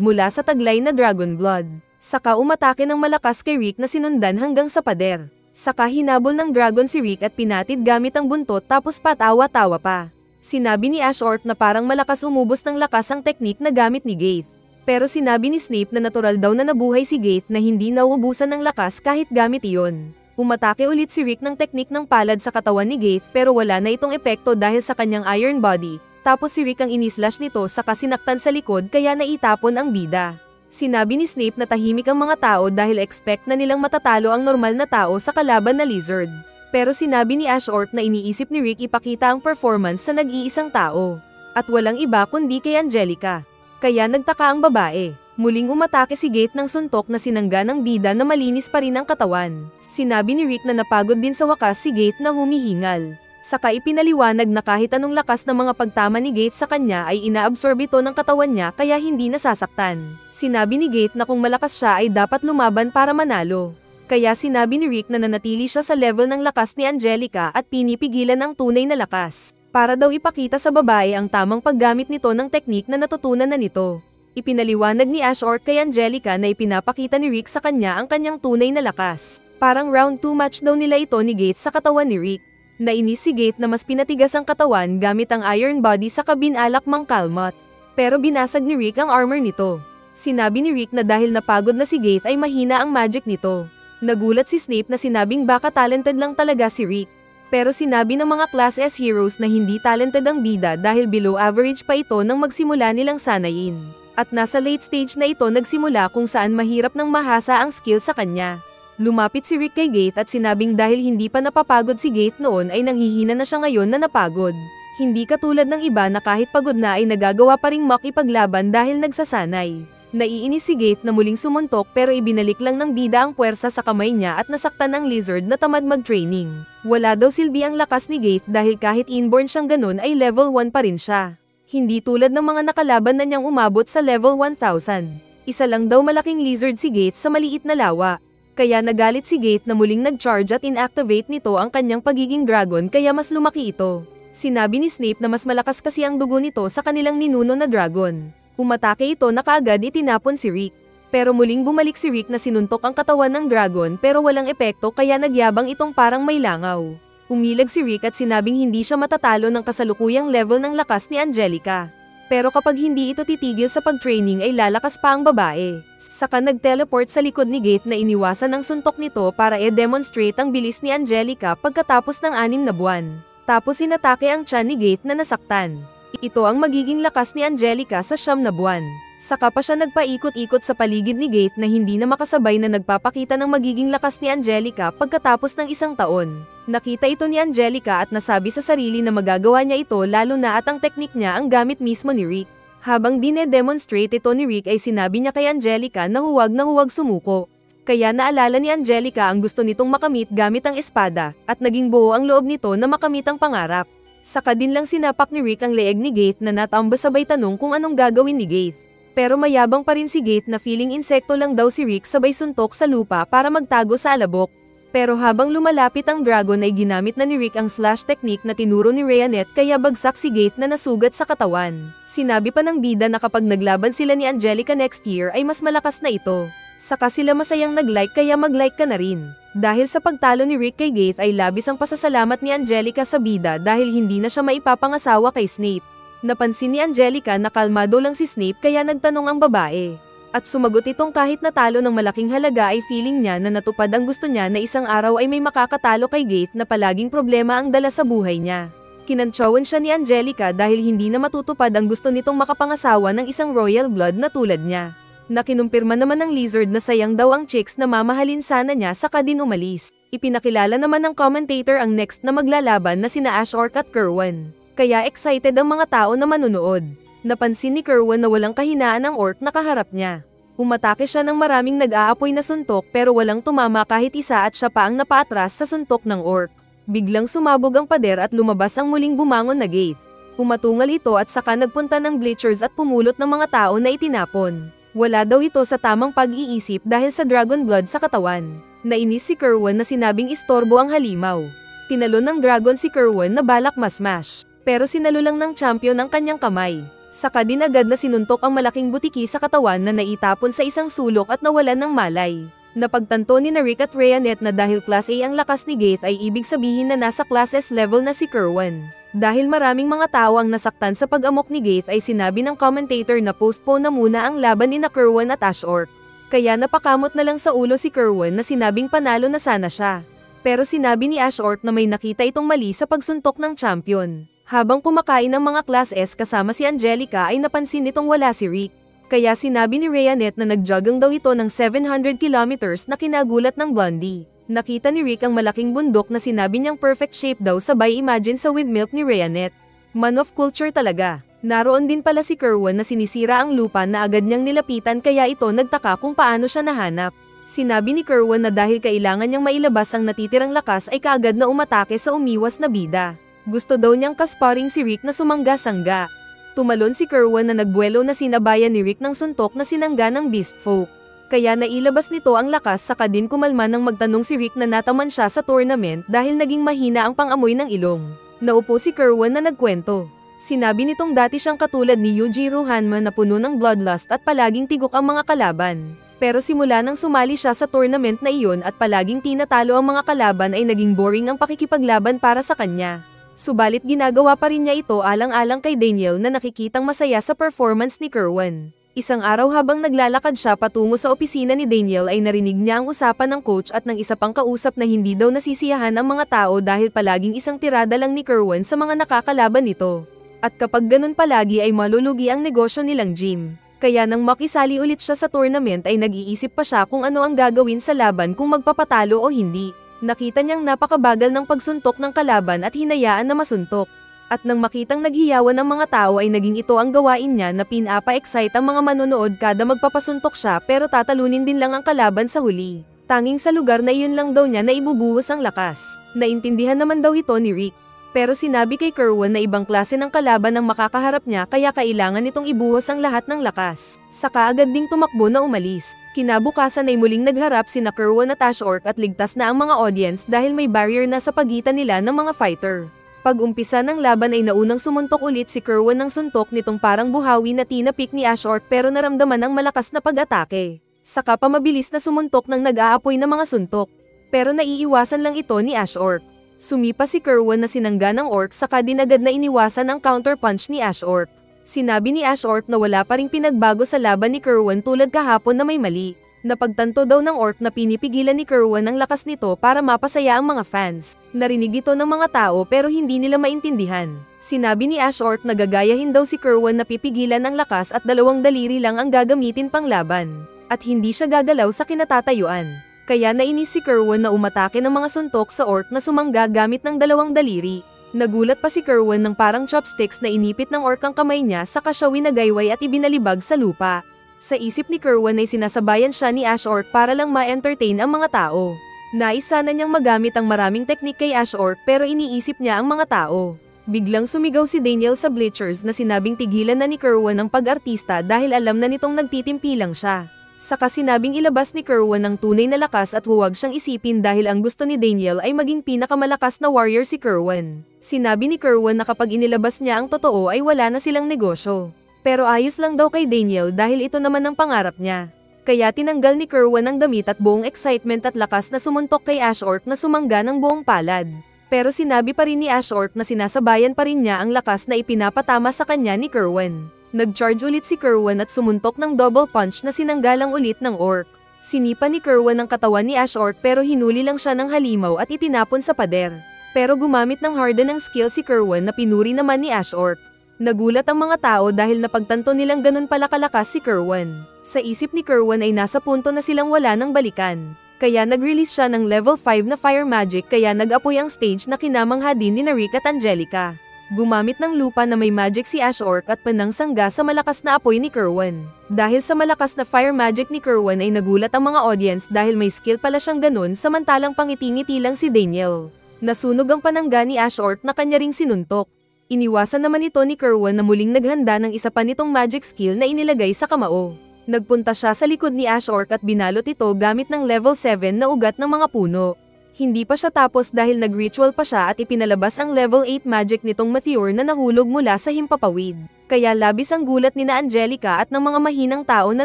mula sa taglay na dragon blood. Saka umatake ng malakas kay Rick na sinundan hanggang sa pader. Saka hinabol ng dragon si Rick at pinatid gamit ang buntot tapos patawa-tawa pa. Sinabi ni Ash Orc na parang malakas umubos ng lakas ang teknik na gamit ni Gate. Pero sinabi ni Snape na natural daw na nabuhay si Gate na hindi nauubusan ng lakas kahit gamit iyon. Umatake ulit si Rick ng teknik ng palad sa katawan ni Gate pero wala na itong epekto dahil sa kanyang iron body. Tapos si Rick ang inislash nito saka sinaktan sa likod kaya naitapon ang bida. Sinabi ni Snape na tahimik ang mga tao dahil expect na nilang matatalo ang normal na tao sa kalaban na lizard. Pero sinabi ni Ash Orc na iniisip ni Rick ipakita ang performance sa nag-iisang tao. At walang iba kundi kay Angelica. Kaya nagtaka ang babae. Muling umatake si Gate ng suntok na sinangga ng bida na malinis pa rin ang katawan. Sinabi ni Rick na napagod din sa wakas si Gate na humihingal. Saka ipinaliwanag na kahit anong lakas ng mga pagtama ni Gate sa kanya ay inaabsorb ito ng katawan niya kaya hindi nasasaktan. Sinabi ni Gate na kung malakas siya ay dapat lumaban para manalo. Kaya sinabi ni Rick na nanatili siya sa level ng lakas ni Angelica at pinipigilan ang tunay na lakas. Para daw ipakita sa babae ang tamang paggamit nito ng teknik na natutunan na nito. Ipinaliwanag ni Ash Orc kay Angelica na ipinapakita ni Rick sa kanya ang kanyang tunay na lakas. Parang round 2 match daw nila ito ni Gate sa katawan ni Rick. Nainis si Gate na mas pinatigas ang katawan gamit ang iron body sa kabinalak mang kalmot. Pero binasag ni Rick ang armor nito. Sinabi ni Rick na dahil napagod na si Gate ay mahina ang magic nito. Nagulat si Snape na sinabing baka talented lang talaga si Rick. Pero sinabi ng mga Class S heroes na hindi talented ang bida dahil below average pa ito nang magsimula nilang sanayin. At nasa late stage na ito nagsimula kung saan mahirap nang mahasa ang skill sa kanya. Lumapit si Rick kay Gate at sinabing dahil hindi pa napapagod si Gate noon ay nanghihina na siya ngayon na napagod. Hindi katulad ng iba na kahit pagod na ay nagagawa pa ring makipaglaban dahil nagsasanay. Naiinis si Gate na muling sumuntok pero ibinalik lang ng bida ang puwersa sa kamay niya at nasaktan ng lizard na tamad mag-training. Wala daw silbi ang lakas ni Gate dahil kahit inborn siyang ganun ay level 1 pa rin siya. Hindi tulad ng mga nakalaban na niyang umabot sa level 1000. Isa lang daw malaking lizard si Gate sa maliit na lawa. Kaya nagalit si Gate na muling nag-charge at inactivate nito ang kanyang pagiging dragon kaya mas lumaki ito. Sinabi ni Snape na mas malakas kasi ang dugo nito sa kanilang ninuno na dragon. Umatake ito na kaagad itinapon si Rick. Pero muling bumalik si Rick na sinuntok ang katawan ng dragon pero walang epekto kaya nagyabang itong parang may langaw. Umilag si Rick at sinabing hindi siya matatalo ng kasalukuyang level ng lakas ni Angelica. Pero kapag hindi ito titigil sa pag-training ay lalakas pa ang babae. Saka nag-teleport sa likod ni Gate na iniwasan ang suntok nito para i-demonstrate ang bilis ni Angelica pagkatapos ng 6 na buwan. Tapos inatake ang tiyan ni Gate na nasaktan. Ito ang magiging lakas ni Angelica sa 9 na buwan. Saka pa siya nagpaikot-ikot sa paligid ni Gate na hindi na makasabay na nagpapakita ng magiging lakas ni Angelica pagkatapos ng 1 taon. Nakita ito ni Angelica at nasabi sa sarili na magagawa niya ito lalo na at ang teknik niya ang gamit mismo ni Rick. Habang dine-demonstrate ito ni Rick ay sinabi niya kay Angelica na huwag sumuko. Kaya naalala ni Angelica ang gusto nitong makamit gamit ang espada at naging buo ang loob nito na makamit ang pangarap. Saka din lang sinapak ni Rick ang leeg ni Gate na natamba sabay tanong kung anong gagawin ni Gate. Pero mayabang pa rin si Gate na feeling insekto lang daw si Rick sabay suntok sa lupa para magtago sa alabok. Pero habang lumalapit ang dragon ay ginamit na ni Rick ang slash technique na tinuro ni Rhaenyra kaya bagsak si Gate na nasugat sa katawan. Sinabi pa ng bida na kapag naglaban sila ni Angelica next year ay mas malakas na ito. Saka sila masayang nag-like kaya mag-like ka na rin. Dahil sa pagtalo ni Rick kay Gate ay labis ang pasasalamat ni Angelica sa bida dahil hindi na siya maipapangasawa kay Snape. Napansin ni Angelica na kalmado lang si Snape kaya nagtanong ang babae. At sumagot itong kahit natalo ng malaking halaga ay feeling niya na natupad ang gusto niya na isang araw ay may makakatalo kay Gate na palaging problema ang dala sa buhay niya. Kinantsawan siya ni Angelica dahil hindi na matutupad ang gusto nitong makapangasawa ng isang royal blood na tulad niya. Nakinumpirma naman ng lizard na sayang daw ang chicks na mamahalin sana niya saka din umalis. Ipinakilala naman ng commentator ang next na maglalaban na sina Ash Orc at Kerwin. Kaya excited ang mga tao na manunood. Napansin ni Kerwin na walang kahinaan ang orc na kaharap niya. Umatake siya ng maraming nag-aapoy na suntok pero walang tumama kahit isa at siya pa ang napaatras sa suntok ng orc. Biglang sumabog ang pader at lumabas ang muling bumangon na gate. Umatungal ito at saka nagpunta ng bleachers at pumulot ng mga tao na itinapon. Wala daw ito sa tamang pag-iisip dahil sa dragon blood sa katawan. Nainis si Kerwin na sinabing istorbo ang halimaw. Tinalo ng dragon si Kerwin na balak masmash. Pero sinalo lang ng champion ang kanyang kamay. Saka din agad na sinuntok ang malaking butiki sa katawan na naitapon sa isang sulok at nawalan ng malay. Napagtanto ni Rick at Rheanet na dahil Class A ang lakas ni Gaith ay ibig sabihin na nasa Class S level na si Kerwin. Dahil maraming mga tao ang nasaktan sa pag-amok ni Gaith ay sinabi ng commentator na postpone na muna ang laban ni Kerwin at Ashork. Kaya napakamot na lang sa ulo si Kerwin na sinabing panalo na sana siya. Pero sinabi ni Ashork na may nakita itong mali sa pagsuntok ng champion. Habang kumakain ng mga Class S kasama si Angelica ay napansin nitong wala si Rick. Kaya sinabi ni Rheanet na nagjogging daw ito ng 700 kilometers na kinagulat ng Blondie. Nakita ni Rick ang malaking bundok na sinabi niyang perfect shape daw sabay imagine sa with milk ni Rheanet. Man of culture talaga. Naroon din pala si Kerwin na sinisira ang lupa na agad niyang nilapitan kaya ito nagtaka kung paano siya nahanap. Sinabi ni Kerwin na dahil kailangan niyang mailabas ang natitirang lakas ay kaagad na umatake sa umiwas na bida. Gusto daw niyang kasparing si Rick na sumangga-sangga. Tumalon si Kerwin na nagbuwelo na sinabayan ni Rick ng suntok na sinangga ng Beast Folk. Kaya nailabas nito ang lakas saka din kumalma nang magtanong si Rick na nataman siya sa tournament dahil naging mahina ang pangamoy ng ilong. Naupo si Kerwin na nagkwento. Sinabi nitong dati siyang katulad ni Yujiro Hanma na puno ng bloodlust at palaging tigok ang mga kalaban. Pero simula nang sumali siya sa tournament na iyon at palaging tinatalo ang mga kalaban ay naging boring ang pakikipaglaban para sa kanya. Subalit ginagawa pa rin niya ito alang-alang kay Daniel na nakikitang masaya sa performance ni Kerwin. Isang araw habang naglalakad siya patungo sa opisina ni Daniel ay narinig niya ang usapan ng coach at ng isa pang kausap na hindi daw nasisiyahan ang mga tao dahil palaging isang tirada lang ni Kerwin sa mga nakakalaban nito. At kapag ganun palagi ay malulugi ang negosyo nilang gym. Kaya nang makisali ulit siya sa tournament ay nag-iisip pa siya kung ano ang gagawin sa laban kung magpapatalo o hindi. Nakita niyang napakabagal ng pagsuntok ng kalaban at hinayaan na masuntok. At nang makitang naghiyawan ng mga tao ay naging ito ang gawain niya na pinapa-excite ang mga manonood kada magpapasuntok siya pero tatalunin din lang ang kalaban sa huli. Tanging sa lugar na iyon lang daw niya na ibubuhos ang lakas. Naintindihan naman daw ito ni Rick. Pero sinabi kay Kerwin na ibang klase ng kalaban ang makakaharap niya kaya kailangan nitong ibuhos ang lahat ng lakas. Saka agad ding tumakbo na umalis. Kinabukasan ay muling nagharap sina Kerwin at Ashork at ligtas na ang mga audience dahil may barrier na sa pagitan nila ng mga fighter. Pag-umpisa ng laban ay naunang sumuntok ulit si Kerwin ng suntok nitong parang buhawi na tinapik ni Ashork pero naramdaman ng malakas na pag-atake. Saka pa mabilis na sumuntok ng nag-aapoy na mga suntok. Pero naiiwasan lang ito ni Ashork. Sumipa si Kerwin na sinangga ng orc saka din agad na iniwasan ang counterpunch ni Ashork. Sinabi ni Ashork na wala pa ring pinagbago sa laban ni Kerwin tulad kahapon na may mali. Napagtanto daw ng orc na pinipigilan ni Kerwin ang lakas nito para mapasaya ang mga fans. Narinig ito ng mga tao pero hindi nila maintindihan. Sinabi ni Ashork na gagayahin daw si Kerwin na pipigilan ang lakas at 2 daliri lang ang gagamitin pang laban. At hindi siya gagalaw sa kinatatayuan. Kaya nainis si Kerwin na umatake ng mga suntok sa orc na sumangga gamit ng 2 daliri. Nagulat pa si Kerwin ng parang chopsticks na inipit ng orc ang kamay niya saka siya winagayway at ibinalibag sa lupa. Sa isip ni Kerwin ay sinasabayan siya ni Ashork para lang ma-entertain ang mga tao. Nais sana niyang magamit ang maraming teknik kay Ashork pero iniisip niya ang mga tao. Biglang sumigaw si Daniel sa bleachers na sinabing tigilan na ni Kerwin ang pag-artista dahil alam na nitong nagtitimpi lang siya. Saka sinabing ilabas ni Kerwin ang tunay na lakas at huwag siyang isipin dahil ang gusto ni Daniel ay maging pinakamalakas na warrior si Kerwin. Sinabi ni Kerwin na kapag inilabas niya ang totoo ay wala na silang negosyo. Pero ayos lang daw kay Daniel dahil ito naman ang pangarap niya. Kaya tinanggal ni Kerwin ang damit at buong excitement at lakas na sumuntok kay Ashork na sumangga ng buong palad. Pero sinabi pa rin ni Ashork na sinasabayan pa rin niya ang lakas na ipinapatama sa kanya ni Kerwin. Nag-charge ulit si Kerwin at sumuntok ng double punch na sinanggalang ulit ng orc. Sinipa ni Kerwin ang katawan ni Ashork pero hinuli lang siya ng halimaw at itinapon sa pader. Pero gumamit ng harden ng skill si Kerwin na pinuri naman ni Ashork. Nagulat ang mga tao dahil napagtanto nilang ganun pala kalakas si Kerwin. Sa isip ni Kerwin ay nasa punto na silang wala ng balikan. Kaya nag-release siya ng level 5 na fire magic kaya nag-apoy ang stage na kinamangha din ni Rick at Angelica. Gumamit ng lupa na may magic si Ash Orc at panangsangga sa malakas na apoy ni Kerwin. Dahil sa malakas na fire magic ni Kerwin ay nagulat ang mga audience dahil may skill pala siyang ganun samantalang pangiti-ngiti lang si Daniel. Nasunog ang panangga ni Ash Orc na kanya ring sinuntok. Iniwasan naman ito ni Kerwin na muling naghanda ng isa pa nitong magic skill na inilagay sa kamao. Nagpunta siya sa likod ni Ash Orc at binalot ito gamit ng level 7 na ugat ng mga puno. Hindi pa siya tapos dahil nag-ritual pa siya at ipinalabas ang level 8 magic nitong meteor na nahulog mula sa himpapawid. Kaya labis ang gulat ni na Angelica at ng mga mahinang tao na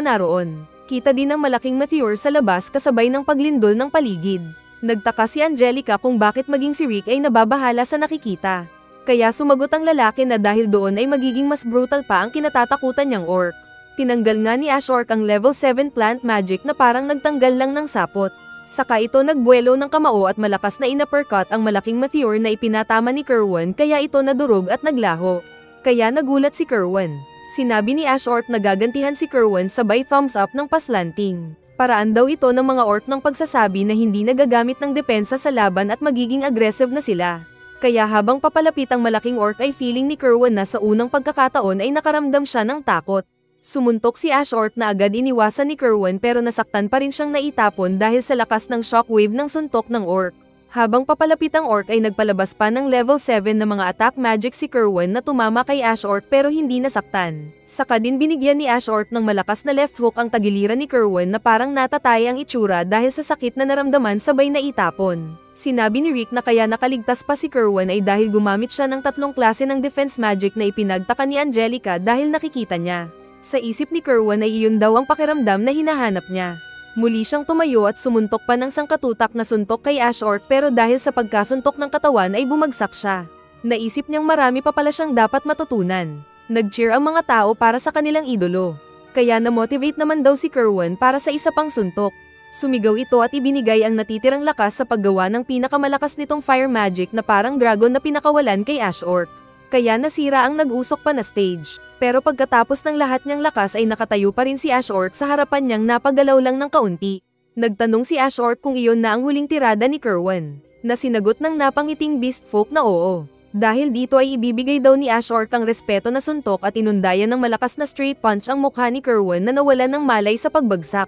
naroon. Kita din ang malaking meteor sa labas kasabay ng paglindol ng paligid. Nagtaka si Angelica kung bakit maging si Rick ay nababahala sa nakikita. Kaya sumagot ang lalaki na dahil doon ay magiging mas brutal pa ang kinatatakutan niyang orc. Tinanggal nga ni Ash Orc ang level 7 plant magic na parang nagtanggal lang ng sapot. Saka ito nagbuelo ng kamao at malakas na inuppercut ang malaking meteor na ipinatama ni Kerwin kaya ito nadurog at naglaho. Kaya nagulat si Kerwin. Sinabi ni Ash Orc na gagantihan si Kerwin sabay thumbs up ng paslanting. Paraan daw ito ng mga orc ng pagsasabi na hindi nagagamit ng depensa sa laban at magiging aggressive na sila. Kaya habang papalapit ang malaking orc ay feeling ni Kerwin na sa unang pagkakataon ay nakaramdam siya ng takot. Sumuntok si Ash Orc na agad iniwasan ni Kerwin pero nasaktan pa rin siyang naitapon dahil sa lakas ng shockwave ng suntok ng orc. Habang papalapit ang orc ay nagpalabas pa ng level 7 na mga attack magic si Kerwin na tumama kay Ash Orc pero hindi nasaktan. Saka din binigyan ni Ash Orc ng malakas na left hook ang tagiliran ni Kerwin na parang natatay ang itsura dahil sa sakit na naramdaman sabay na itapon. Sinabi ni Rick na kaya nakaligtas pa si Kerwin ay dahil gumamit siya ng 3 klase ng defense magic na ipinagtaka ni Angelica dahil nakikita niya. Sa isip ni Kerwin ay iyon daw ang pakiramdam na hinahanap niya. Muli siyang tumayo at sumuntok pa ng sangkatutak na suntok kay Ash Orc pero dahil sa pagkasuntok ng katawan ay bumagsak siya. Naisip niyang marami pa pala siyang dapat matutunan. Nag-cheer ang mga tao para sa kanilang idolo. Kaya na-motivate naman daw si Kerwin para sa isa pang suntok. Sumigaw ito at ibinigay ang natitirang lakas sa paggawa ng pinakamalakas nitong fire magic na parang dragon na pinakawalan kay Ash Orc. Kaya nasira ang nag-usok pa na stage. Pero pagkatapos ng lahat niyang lakas ay nakatayo pa rin si Ash Orc sa harapan niyang napagalaw lang ng kaunti. Nagtanong si Ash Orc kung iyon na ang huling tirada ni Kerwin, na sinagot ng napangiting beast folk na oo. Dahil dito ay ibibigay daw ni Ash Orc ang respeto na suntok at inundayan ng malakas na straight punch ang mukha ni Kerwin na nawalan ng malay sa pagbagsak.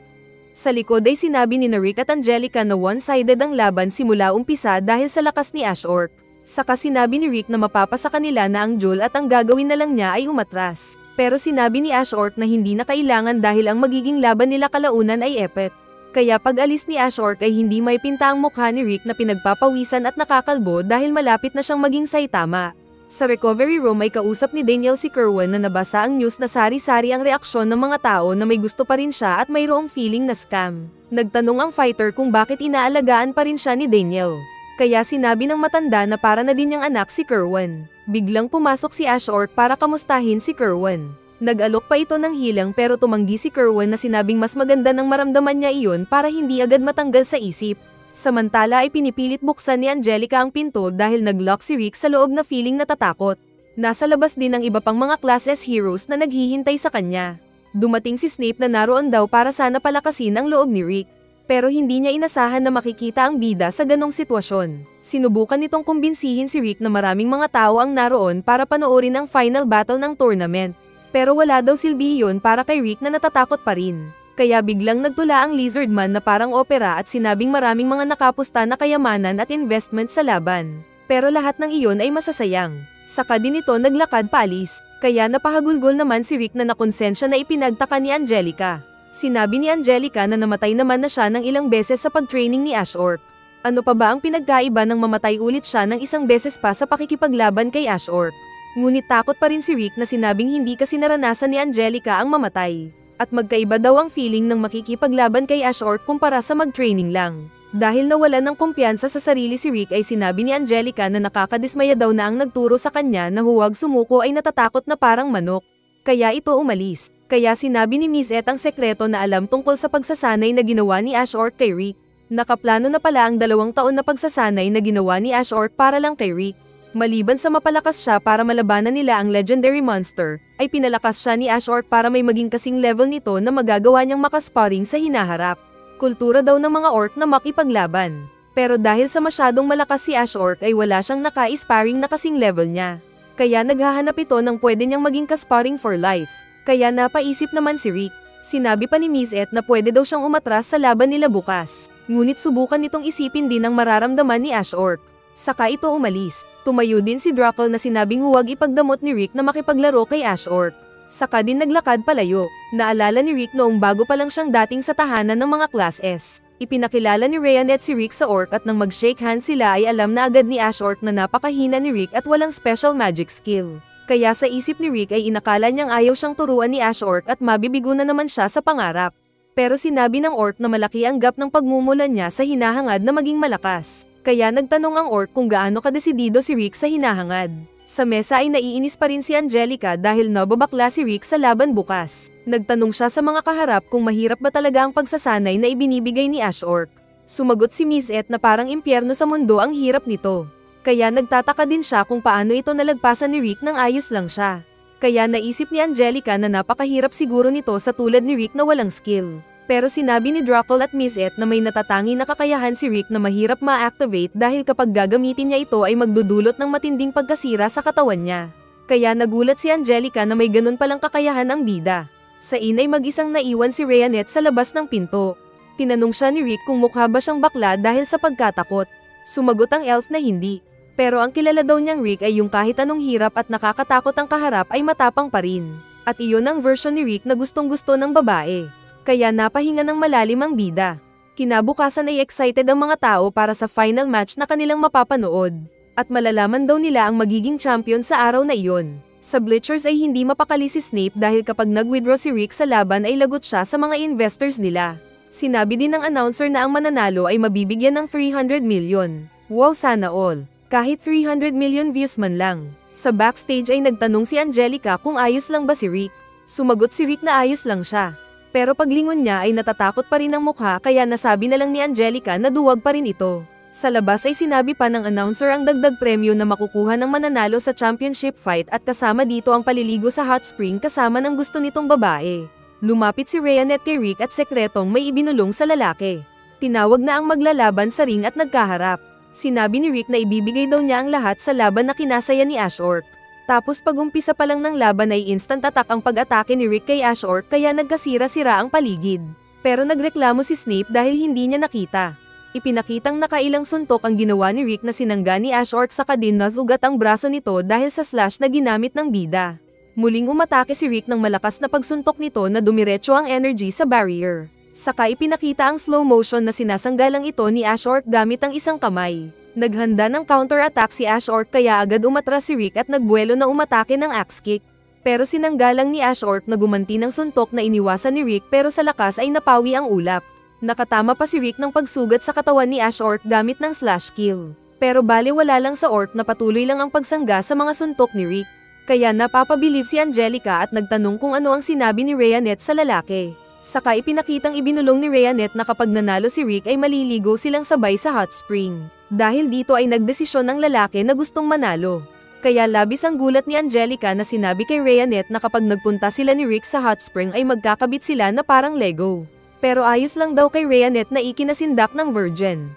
Sa likod ay sinabi ni Rick at Angelica na one-sided ang laban simula umpisa dahil sa lakas ni Ash Orc. Saka sinabi ni Rick na mapapasa kanila na ang Joel at ang gagawin na lang niya ay umatras. Pero sinabi ni Ash Orc na hindi na kailangan dahil ang magiging laban nila kalaunan ay epic. Kaya pag alis ni Ash Orc ay hindi may pinta ang mukha ni Rick na pinagpapawisan at nakakalbo dahil malapit na siyang maging Saitama. Sa recovery room ay kausap ni Daniel si Kerwin na nabasa ang news na sari-sari ang reaksyon ng mga tao na may gusto pa rin siya at mayroong feeling na scam. Nagtanong ang fighter kung bakit inaalagaan pa rin siya ni Daniel. Kaya sinabi ng matanda na para na din niyang anak si Kerwin. Biglang pumasok si Ash Orc para kamustahin si Kerwin. Nag-alok pa ito ng hilang pero tumanggi si Kerwin na sinabing mas maganda nang maramdaman niya iyon para hindi agad matanggal sa isip. Samantala ay pinipilit buksan ni Angelica ang pinto dahil nag-lock si Rick sa loob na feeling natatakot. Nasa labas din ang iba pang mga Class S heroes na naghihintay sa kanya. Dumating si Snape na naroon daw para sana palakasin ang loob ni Rick. Pero hindi niya inasahan na makikita ang bida sa ganong sitwasyon. Sinubukan nitong kumbinsihin si Rick na maraming mga tao ang naroon para panoorin ang final battle ng tournament. Pero wala daw silbi yun para kay Rick na natatakot pa rin. Kaya biglang nagtula ang Lizardman na parang opera at sinabing maraming mga nakapusta na kayamanan at investment sa laban. Pero lahat ng iyon ay masasayang. Saka din ito naglakad paalis. Kaya napahagulgol naman si Rick na nakonsensya na ipinagtaka ni Angelica. Sinabi ni Angelica na namatay naman na siya ng ilang beses sa pag-training ni Ash Orc. Ano pa ba ang pinagkaiba ng mamatay ulit siya ng isang beses pa sa pakikipaglaban kay Ash Orc? Ngunit takot pa rin si Rick na sinabing hindi kasi naranasan ni Angelica ang mamatay. At magkaiba daw ang feeling ng makikipaglaban kay Ash Orc kumpara sa mag-training lang. Dahil nawalan ng kumpiyansa sa sarili si Rick ay sinabi ni Angelica na nakakadismaya daw na ang nagturo sa kanya na huwag sumuko ay natatakot na parang manok. Kaya ito umalis. Kaya sinabi ni Miss Et ang sekreto na alam tungkol sa pagsasanay na ginawa ni Ash Orc kay Rick. Nakaplano na pala ang 2 taon na pagsasanay na ginawa ni Ash Orc para lang kay Rick. Maliban sa mapalakas siya para malabanan nila ang legendary monster, ay pinalakas siya ni Ash Orc para may maging kasing level nito na magagawa niyang makasparing sa hinaharap. Kultura daw ng mga orc na makipaglaban. Pero dahil sa masyadong malakas si Ash Orc ay wala siyang naka-sparring na kasing level niya. Kaya naghahanap ito ng pwede niyang maging kasparing for life. Kaya napaisip naman si Rick. Sinabi pa ni Miss Et na pwede daw siyang umatras sa laban nila bukas. Ngunit subukan nitong isipin din ang mararamdaman ni Ash Orc. Saka ito umalis. Tumayo din si Drackle na sinabing huwag ipagdamot ni Rick na makipaglaro kay Ash Orc. Saka din naglakad palayo. Naalala ni Rick noong bago pa lang siyang dating sa tahanan ng mga Class S. Ipinakilala ni Rhaenyra si Rick sa Orc at nang mag-shake hands sila ay alam na agad ni Ash Orc na napakahina ni Rick at walang special magic skill. Kaya sa isip ni Rick ay inakala niyang ayaw siyang turuan ni Ash Orc at mabibigo na naman siya sa pangarap. Pero sinabi ng Orc na malaki ang gap ng pagmumulan niya sa hinahangad na maging malakas. Kaya nagtanong ang Orc kung gaano kadesidido si Rick sa hinahangad. Sa mesa ay naiinis pa rin si Angelica dahil nababakla si Rick sa laban bukas. Nagtanong siya sa mga kaharap kung mahirap ba talaga ang pagsasanay na ibinibigay ni Ash Orc. Sumagot si Miss Et na parang impyerno sa mundo ang hirap nito. Kaya nagtataka din siya kung paano ito nalagpasan ni Rick nang ayos lang siya. Kaya naisip ni Angelica na napakahirap siguro nito sa tulad ni Rick na walang skill. Pero sinabi ni Drackle at Miss Et na may natatangi na kakayahan si Rick na mahirap ma-activate dahil kapag gagamitin niya ito ay magdudulot ng matinding pagkasira sa katawan niya. Kaya nagulat si Angelica na may ganun palang kakayahan ang bida. Sa inay mag-isang naiwan si Rhaenyra sa labas ng pinto. Tinanong siya ni Rick kung mukha ba siyang bakla dahil sa pagkatakot. Sumagot ang elf na hindi. Pero ang kilala daw niyang Rick ay yung kahit anong hirap at nakakatakot ang kaharap ay matapang pa rin. At iyon ang version ni Rick na gustong-gusto ng babae. Kaya napahinga ng malalim ang bida. Kinabukasan ay excited ang mga tao para sa final match na kanilang mapapanood. At malalaman daw nila ang magiging champion sa araw na iyon. Sa bleachers ay hindi mapakali si Snape dahil kapag nag-withdraw si Rick sa laban ay lagot siya sa mga investors nila. Sinabi din ng announcer na ang mananalo ay mabibigyan ng 300 million. Wow, sana all. Kahit 300 million views man lang. Sa backstage ay nagtanong si Angelica kung ayos lang ba si Rick. Sumagot si Rick na ayos lang siya. Pero paglingon niya ay natatakot pa rin ang mukha kaya nasabi na lang ni Angelica na duwag pa rin ito. Sa labas ay sinabi pa ng announcer ang dagdag premyo na makukuha ng mananalo sa championship fight at kasama dito ang paliligo sa hot spring kasama ng gusto nitong babae. Lumapit si Rhaenyra kay Rick at sekretong may ibinulong sa lalaki. Tinawag na ang maglalaban sa ring at nagkaharap. Sinabi ni Rick na ibibigay daw niya ang lahat sa laban na kinasaya ni Ash Orc. Tapos pag-umpisa pa lang ng laban ay instant attack ang pag-atake ni Rick kay Ash Orc kaya nagkasira-sira ang paligid. Pero nagreklamo si Snape dahil hindi niya nakita. Ipinakitang nakailang suntok ang ginawa ni Rick na sinangga ni Ash Orc saka din nasugat ang braso nito dahil sa slash na ginamit ng bida. Muling umatake si Rick ng malakas na pagsuntok nito na dumiretso ang energy sa barrier. Saka ipinakita ang slow motion na sinasanggalang ito ni Ash Orc gamit ang isang kamay. Naghanda ng counter-attack si Ash Orc kaya agad umatras si Rick at nagbuwelo na umatake ng axe kick. Pero sinanggalang ni Ash Orc na gumanti ng suntok na iniwasan ni Rick pero sa lakas ay napawi ang ulap. Nakatama pa si Rick ng pagsugat sa katawan ni Ash Orc gamit ng slash kill. Pero baliwala lang sa Orc na patuloy lang ang pagsangga sa mga suntok ni Rick. Kaya napapabilib si Angelica at nagtanong kung ano ang sinabi ni Rhaenyra sa lalaki. Saka ipinakitang ibinulong ni Rhaenyra na kapag nanalo si Rick ay maliligo silang sabay sa hot spring. Dahil dito ay nagdesisyon ng lalaki na gustong manalo. Kaya labis ang gulat ni Angelica na sinabi kay Rhaenyra na kapag nagpunta sila ni Rick sa hot spring ay magkakabit sila na parang Lego. Pero ayos lang daw kay Rhaenyra na ikinasindak ng virgin.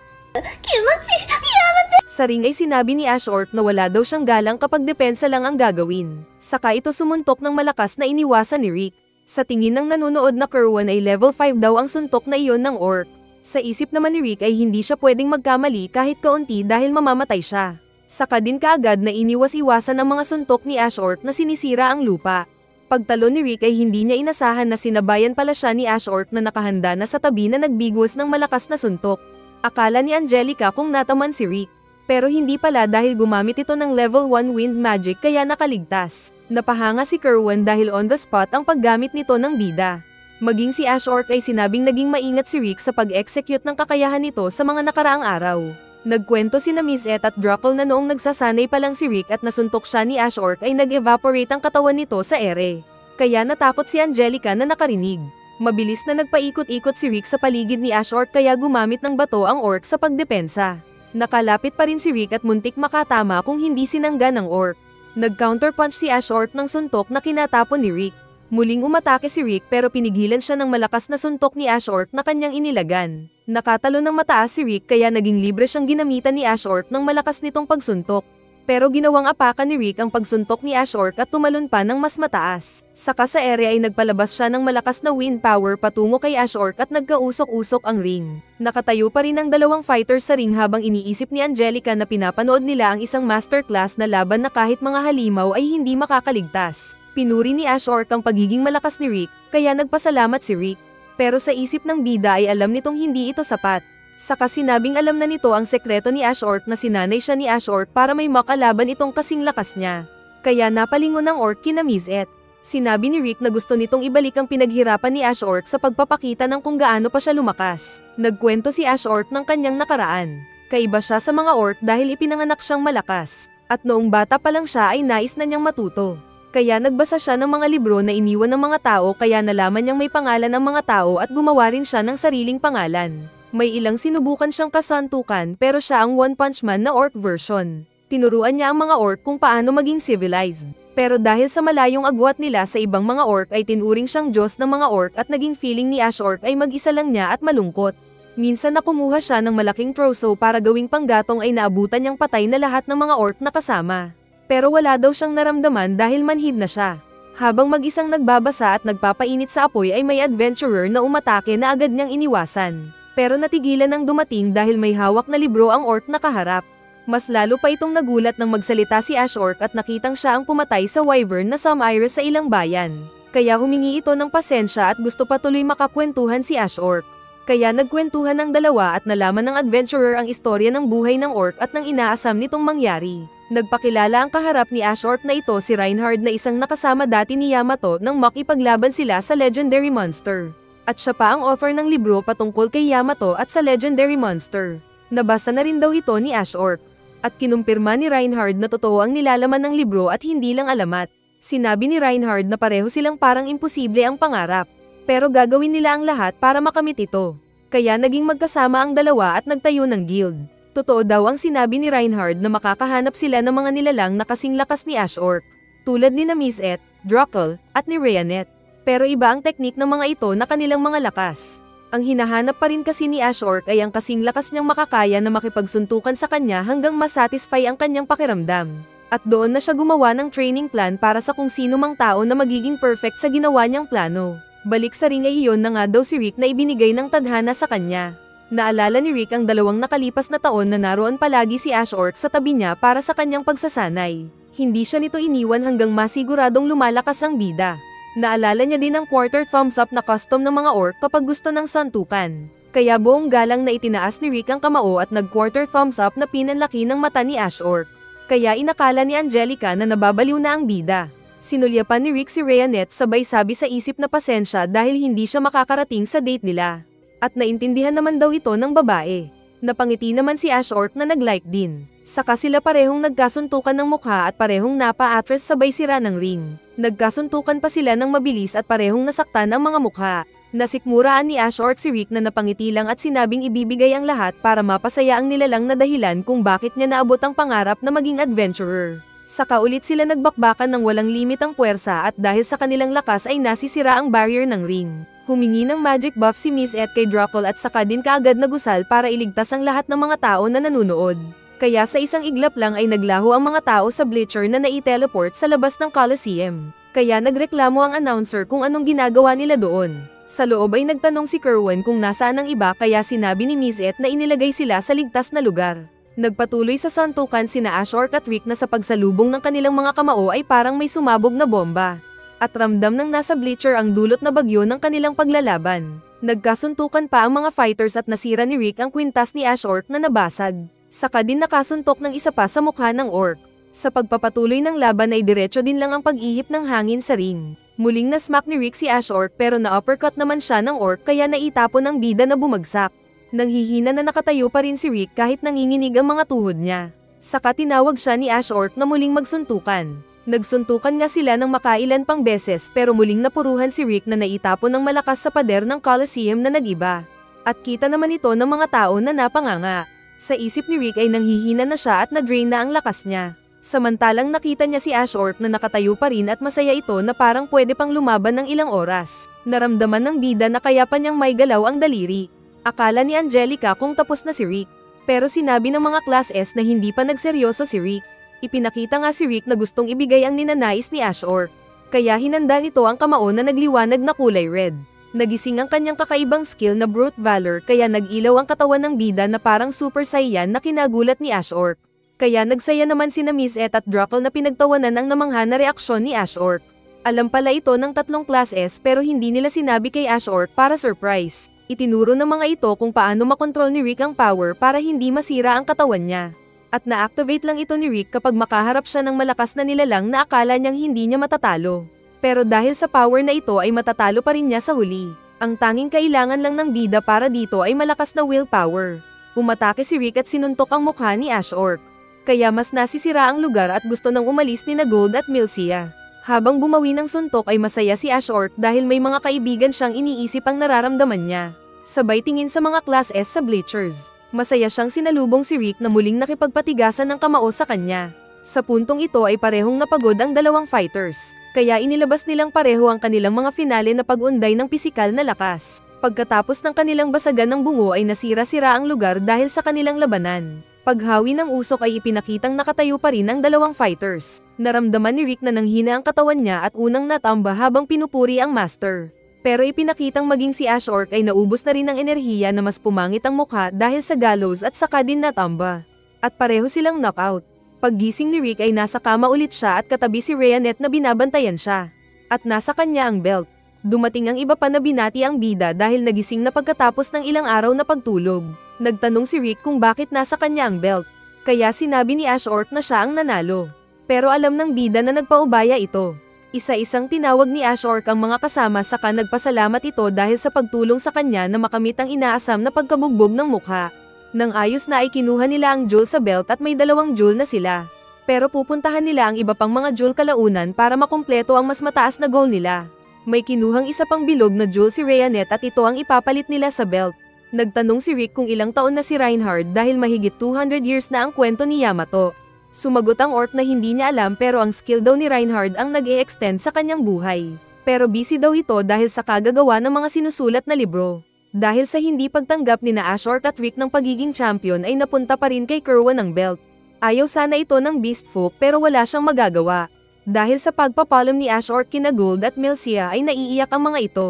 Sa ring ay sinabi ni Ash Orc na wala daw siyang galang kapag depensa lang ang gagawin. Saka ito sumuntok ng malakas na iniwasan ni Rick. Sa tingin ng nanonood na Kerwin ay level 5 daw ang suntok na iyon ng Orc. Sa isip naman ni Rick ay hindi siya pwedeng magkamali kahit kaunti dahil mamamatay siya. Saka din kaagad na iniwas-iwasan ang mga suntok ni Ash Orc na sinisira ang lupa. Pagtalo ni Rick ay hindi niya inasahan na sinabayan pala siya ni Ash Orc na nakahanda na sa tabi na nagbigos ng malakas na suntok. Akala ni Angelica kung nataman si Rick. Pero hindi pala dahil gumamit ito ng level 1 wind magic kaya nakaligtas. Napahanga si Kerwin dahil on the spot ang paggamit nito ng bida. Maging si Ash Orc ay sinabing naging maingat si Rick sa pag-execute ng kakayahan nito sa mga nakaraang araw. Nagkwento sina Miss Et at Drackle na noong nagsasanay pa lang si Rick at nasuntok siya ni Ash Orc ay nag-evaporate ang katawan nito sa ere. Kaya natakot si Angelica na nakarinig. Mabilis na nagpaikot-ikot si Rick sa paligid ni Ash Orc kaya gumamit ng bato ang Orc sa pagdepensa. Nakalapit pa rin si Rick at muntik makatama kung hindi sinangga ng Orc. Nag-counterpunch si Ash Orc ng suntok na kinatapon ni Rick. Muling umatake si Rick pero pinigilan siya ng malakas na suntok ni Ash Orc na kanyang inilagan. Nakatalo ng mataas si Rick kaya naging libre siyang ginamitan ni Ash Orc ng malakas nitong pagsuntok. Pero ginawang apakan ni Rick ang pagsuntok ni Ashork at tumalon pa ng mas mataas. Saka sa ere ay nagpalabas siya ng malakas na wind power patungo kay Ashork at nagkausok-usok ang ring. Nakatayo pa rin ang dalawang fighters sa ring habang iniisip ni Angelica na pinapanood nila ang isang masterclass na laban na kahit mga halimaw ay hindi makakaligtas. Pinuri ni Ashork ang pagiging malakas ni Rick, kaya nagpasalamat si Rick. Pero sa isip ng bida ay alam nitong hindi ito sapat. Saka sinabing alam na nito ang sekreto ni Ashork na sinanay siya ni Ashork para may makalaban itong kasing lakas niya. Kaya napalingon ng orc kina Mizet. Sinabi ni Rick na gusto nitong ibalik ang pinaghirapan ni Ashork sa pagpapakita ng kung gaano pa siya lumakas. Nagkwento si Ashork ng kanyang nakaraan. Kaiba siya sa mga orc dahil ipinanganak siyang malakas. At noong bata pa lang siya ay nais na niyang matuto. Kaya nagbasa siya ng mga libro na iniwan ng mga tao kaya nalaman niyang may pangalan ng mga tao at gumawa rin siya ng sariling pangalan. May ilang sinubukan siyang kasantukan pero siya ang One Punch Man na orc version. Tinuruan niya ang mga orc kung paano maging civilized. Pero dahil sa malayong agwat nila sa ibang mga orc ay tinuring siyang Diyos ng mga orc at naging feeling ni Ashork ay mag-isa lang niya at malungkot. Minsan na kumuha siya ng malaking troso para gawing panggatong ay naabutan niyang patay na lahat ng mga orc na kasama. Pero wala daw siyang naramdaman dahil manhid na siya. Habang mag-isang nagbabasa at nagpapainit sa apoy ay may adventurer na umatake na agad niyang iniwasan. Pero natigilan ng dumating dahil may hawak na libro ang orc na kaharap. Mas lalo pa itong nagulat nang magsalita si Ashork at nakitang siya ang pumatay sa wyvern na Sumire sa ilang bayan. Kaya humingi ito ng pasensya at gusto patuloy makakwentuhan si Ashork. Kaya nagkwentuhan ng dalawa at nalaman ng adventurer ang istorya ng buhay ng orc at ng inaasam nitong mangyari. Nagpakilala ang kaharap ni Ashork na ito si Reinhard na isang nakasama dati ni Yamato nang makipaglaban sila sa legendary monster. At siya pa ang author ng libro patungkol kay Yamato at sa legendary monster. Nabasa na rin daw ito ni Ashork. At kinumpirma ni Reinhard na totoo ang nilalaman ng libro at hindi lang alamat. Sinabi ni Reinhard na pareho silang parang imposible ang pangarap. Pero gagawin nila ang lahat para makamit ito. Kaya naging magkasama ang dalawa at nagtayo ng guild. Totoo daw ang sinabi ni Reinhard na makakahanap sila ng mga nilalang na kasing lakas ni Ashork. Tulad ni Mizet, Druckle, at ni Rheanet. Pero iba ang teknik ng mga ito na kanilang mga lakas. Ang hinahanap pa rin kasi ni Ashork ay ang kasing lakas niyang makakaya na makipagsuntukan sa kanya hanggang masatisfy ang kanyang pakiramdam. At doon na siya gumawa ng training plan para sa kung sino mang tao na magiging perfect sa ginawa niyang plano. Balik sa ring ay iyon na nga daw si Rick na ibinigay ng tadhana sa kanya. Naalala ni Rick ang dalawang nakalipas na taon na naroon palagi si Ashork sa tabi niya para sa kanyang pagsasanay. Hindi siya nito iniwan hanggang masiguradong lumalakas ang bida. Naalala niya din ang quarter thumbs up na custom ng mga orc kapag gusto ng santukan. Kaya buong galang na itinaas ni Rick ang kamao at nag-quarter thumbs up na pinanlaki ng mata ni Ashork. Kaya inakala ni Angelica na nababaliw na ang bida. Sinulyapan ni Rick si Rheanet sabay sabi sa isip na pasensya dahil hindi siya makakarating sa date nila. At naintindihan naman daw ito ng babae. Napangiti naman si Ashork na nag-like din. Saka sila parehong nagkasuntukan ng mukha at parehong napa-atras sabay sira ng ring. Nagkasuntukan pa sila ng mabilis at parehong nasaktan ang mga mukha. Nasikmuraan ni Ashork si Rick na napangiti lang at sinabing ibibigay ang lahat para mapasaya ang nilalang na dahilan kung bakit niya naabot ang pangarap na maging adventurer. Saka ulit sila nagbakbakan ng walang limit ang puwersa at dahil sa kanilang lakas ay nasisira ang barrier ng ring. Humingi ng magic buff si Mizet kay Druckle at saka din kaagad nagusal para iligtas ang lahat ng mga tao na nanunood. Kaya sa isang iglap lang ay naglaho ang mga tao sa bleacher na nai-teleport sa labas ng Coliseum. Kaya nagreklamo ang announcer kung anong ginagawa nila doon. Sa loob ay nagtanong si Kerwin kung nasaan ang iba kaya sinabi ni Mizet na inilagay sila sa ligtas na lugar. Nagpatuloy sa santukan sina Ashork at Rick na sa pagsalubong ng kanilang mga kamao ay parang may sumabog na bomba. At ramdam ng nasa bleacher ang dulot na bagyo ng kanilang paglalaban. Nagkasuntukan pa ang mga fighters at nasira ni Rick ang kwintas ni Ashork na nabasag. Saka din nakasuntok ng isa pa sa mukha ng orc. Sa pagpapatuloy ng laban ay diretso din lang ang pag-ihip ng hangin sa ring. Muling na-smack ni Rick si Ashork pero na-uppercut naman siya ng orc kaya naitapon ng bida na bumagsak. Nanghihina na nakatayo pa rin si Rick kahit nanginginig ang mga tuhod niya. Saka tinawag siya ni Ashork na muling magsuntukan. Nagsuntukan nga sila ng makailan pang beses pero muling napuruhan si Rick na naitapon ng malakas sa pader ng Coliseum na nag-iba. At kita naman ito ng mga tao na napanganga. Sa isip ni Rick ay nanghihina na siya at na-drain na ang lakas niya. Samantalang nakita niya si Ashork na nakatayo pa rin at masaya ito na parang pwede pang lumaban ng ilang oras. Naramdaman ng bida na kaya pa niyang may galaw ang daliri. Akala ni Angelica kung tapos na si Rick. Pero sinabi ng mga Class S na hindi pa nagseryoso si Rick. Ipinakita nga si Rick na gustong ibigay ang ninanais ni Ash Orc. Kaya hinanda nito ang kamao na nagliwanag na kulay red. Nagising ang kanyang kakaibang skill na Brute Valor kaya nag-ilaw ang katawan ng bida na parang Super Saiyan na kinagulat ni Ash Orc. Kaya nagsaya naman sina Miss Et at Druckle na pinagtawanan ang namangha na reaksyon ni Ash Orc. Alam pala ito ng 3 Class S pero hindi nila sinabi kay Ash Orc para surprise. Itinuro ng mga ito kung paano makontrol ni Rick ang power para hindi masira ang katawan niya. At na-activate lang ito ni Rick kapag makaharap siya ng malakas na nilalang na akala niyang hindi niya matatalo. Pero dahil sa power na ito ay matatalo pa rin niya sa huli. Ang tanging kailangan lang ng bida para dito ay malakas na willpower. Umatake si Rick at sinuntok ang mukha ni Ash Orc. Kaya mas nasisira ang lugar at gusto nang umalis ni na Gold at Milcia. Habang bumawi ng suntok ay masaya si Ash Orc dahil may mga kaibigan siyang iniisip ang nararamdaman niya. Sabay tingin sa mga Class S sa bleachers. Masaya siyang sinalubong si Rick na muling nakipagpatigasan ng kamao sa kanya. Sa puntong ito ay parehong napagod ang dalawang fighters. Kaya inilabas nilang pareho ang kanilang mga finale na pag-unday ng pisikal na lakas. Pagkatapos ng kanilang basagan ng bungo ay nasira-sira ang lugar dahil sa kanilang labanan. Paghawi ng usok ay ipinakitang nakatayo pa rin ang dalawang fighters. Naramdaman ni Rick na nanghina ang katawan niya at unang natamba habang pinupuri ang master. Pero ipinakitang maging si Ash Orc ay naubos na rin ng enerhiya na mas pumangit ang mukha dahil sa gallows at saka din natamba. At pareho silang knockout. Paggising ni Rick ay nasa kama ulit siya at katabi si Rheanet na binabantayan siya. At nasa kanya ang belt. Dumating ang iba pa na binati ang bida dahil nagising na pagkatapos ng ilang araw na pagtulog. Nagtanong si Rick kung bakit nasa kanya ang belt. Kaya sinabi ni Ash Orc na siya ang nanalo. Pero alam ng bida na nagpaubaya ito. Isa-isang tinawag ni Ash Orc ang mga kasama saka nagpasalamat ito dahil sa pagtulong sa kanya na makamit ang inaasam na pagkabugbog ng mukha. Nang ayos na ay kinuha nila ang jewel sa belt at may 2 jewel na sila. Pero pupuntahan nila ang iba pang mga jewel kalaunan para makumpleto ang mas mataas na goal nila. May kinuhang isa pang bilog na jewel si Rheanet at ito ang ipapalit nila sa belt. Nagtanong si Rick kung ilang taon na si Reinhard dahil mahigit 200 years na ang kwento ni Yamato. Sumagot ang orc na hindi niya alam pero ang skill daw ni Reinhard ang nag-e-extend sa kanyang buhay. Pero busy daw ito dahil sa kagagawa ng mga sinusulat na libro. Dahil sa hindi pagtanggap ni na Ash Orc at Rick ng pagiging champion ay napunta pa rin kay Kerwan ang belt. Ayaw sana ito ng Beast Folk pero wala siyang magagawa. Dahil sa pagpapalom ni Ash Orc kina Gold at Milcia ay naiiyak ang mga ito.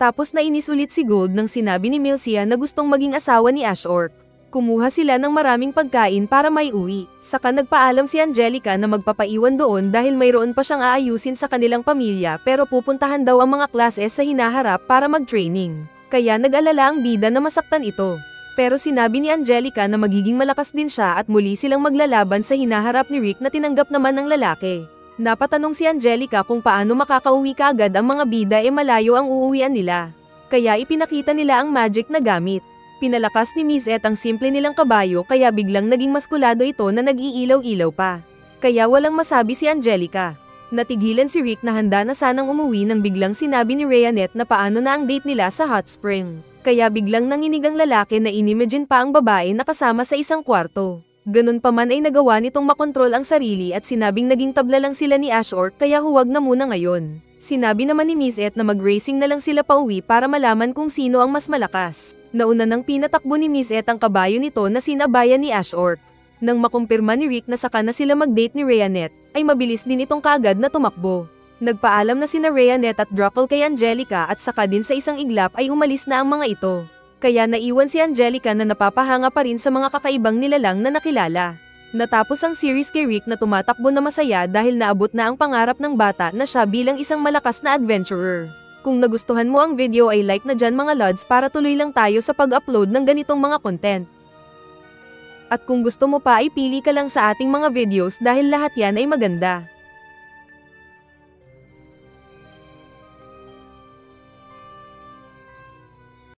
Tapos nainis ulit si Gold nang sinabi ni Milcia na gustong maging asawa ni Ash Orc. Kumuha sila ng maraming pagkain para may uwi. Saka nagpaalam si Angelica na magpapaiwan doon dahil mayroon pa siyang aayusin sa kanilang pamilya pero pupuntahan daw ang mga Class S sa hinaharap para mag-training. Kaya nag-alala ang bida na masaktan ito. Pero sinabi ni Angelica na magiging malakas din siya at muli silang maglalaban sa hinaharap ni Rick na tinanggap naman ng lalaki. Napatanong si Angelica kung paano makakauwi kaagad ang mga bida malayo ang uuwian nila. Kaya ipinakita nila ang magic na gamit. Pinalakas ni Miss Et ang simple nilang kabayo kaya biglang naging maskulado ito na nag-iilaw-ilaw pa. Kaya walang masabi si Angelica. Natigilan si Rick na handa na sanang umuwi nang biglang sinabi ni Rheanet na paano na ang date nila sa hot spring. Kaya biglang nanginig ang lalaki na inimagine pa ang babae na kasama sa isang kwarto. Ganun pa man ay nagawa nitong makontrol ang sarili at sinabing naging tabla lang sila ni Ash Orc kaya huwag na muna ngayon. Sinabi naman ni Miss Et na mag-racing na lang sila pauwi para malaman kung sino ang mas malakas. Nauna nang pinatakbo ni Miss Et ang kabayo nito na sinabayan ni Ash Orc. Nang makumpirma ni Rick na saka na sila mag-date ni Rheanet, ay mabilis din itong kaagad na tumakbo. Nagpaalam na sina Rheanet at Druckle kay Angelica at saka din sa isang iglap ay umalis na ang mga ito. Kaya naiwan si Angelica na napapahanga pa rin sa mga kakaibang nilalang na nakilala. Natapos ang series kay Rick na tumatakbo na masaya dahil naabot na ang pangarap ng bata na siya bilang isang malakas na adventurer. Kung nagustuhan mo ang video ay like na dyan mga lods para tuloy lang tayo sa pag-upload ng ganitong mga content. At kung gusto mo pa ay pili ka lang sa ating mga videos dahil lahat yan ay maganda.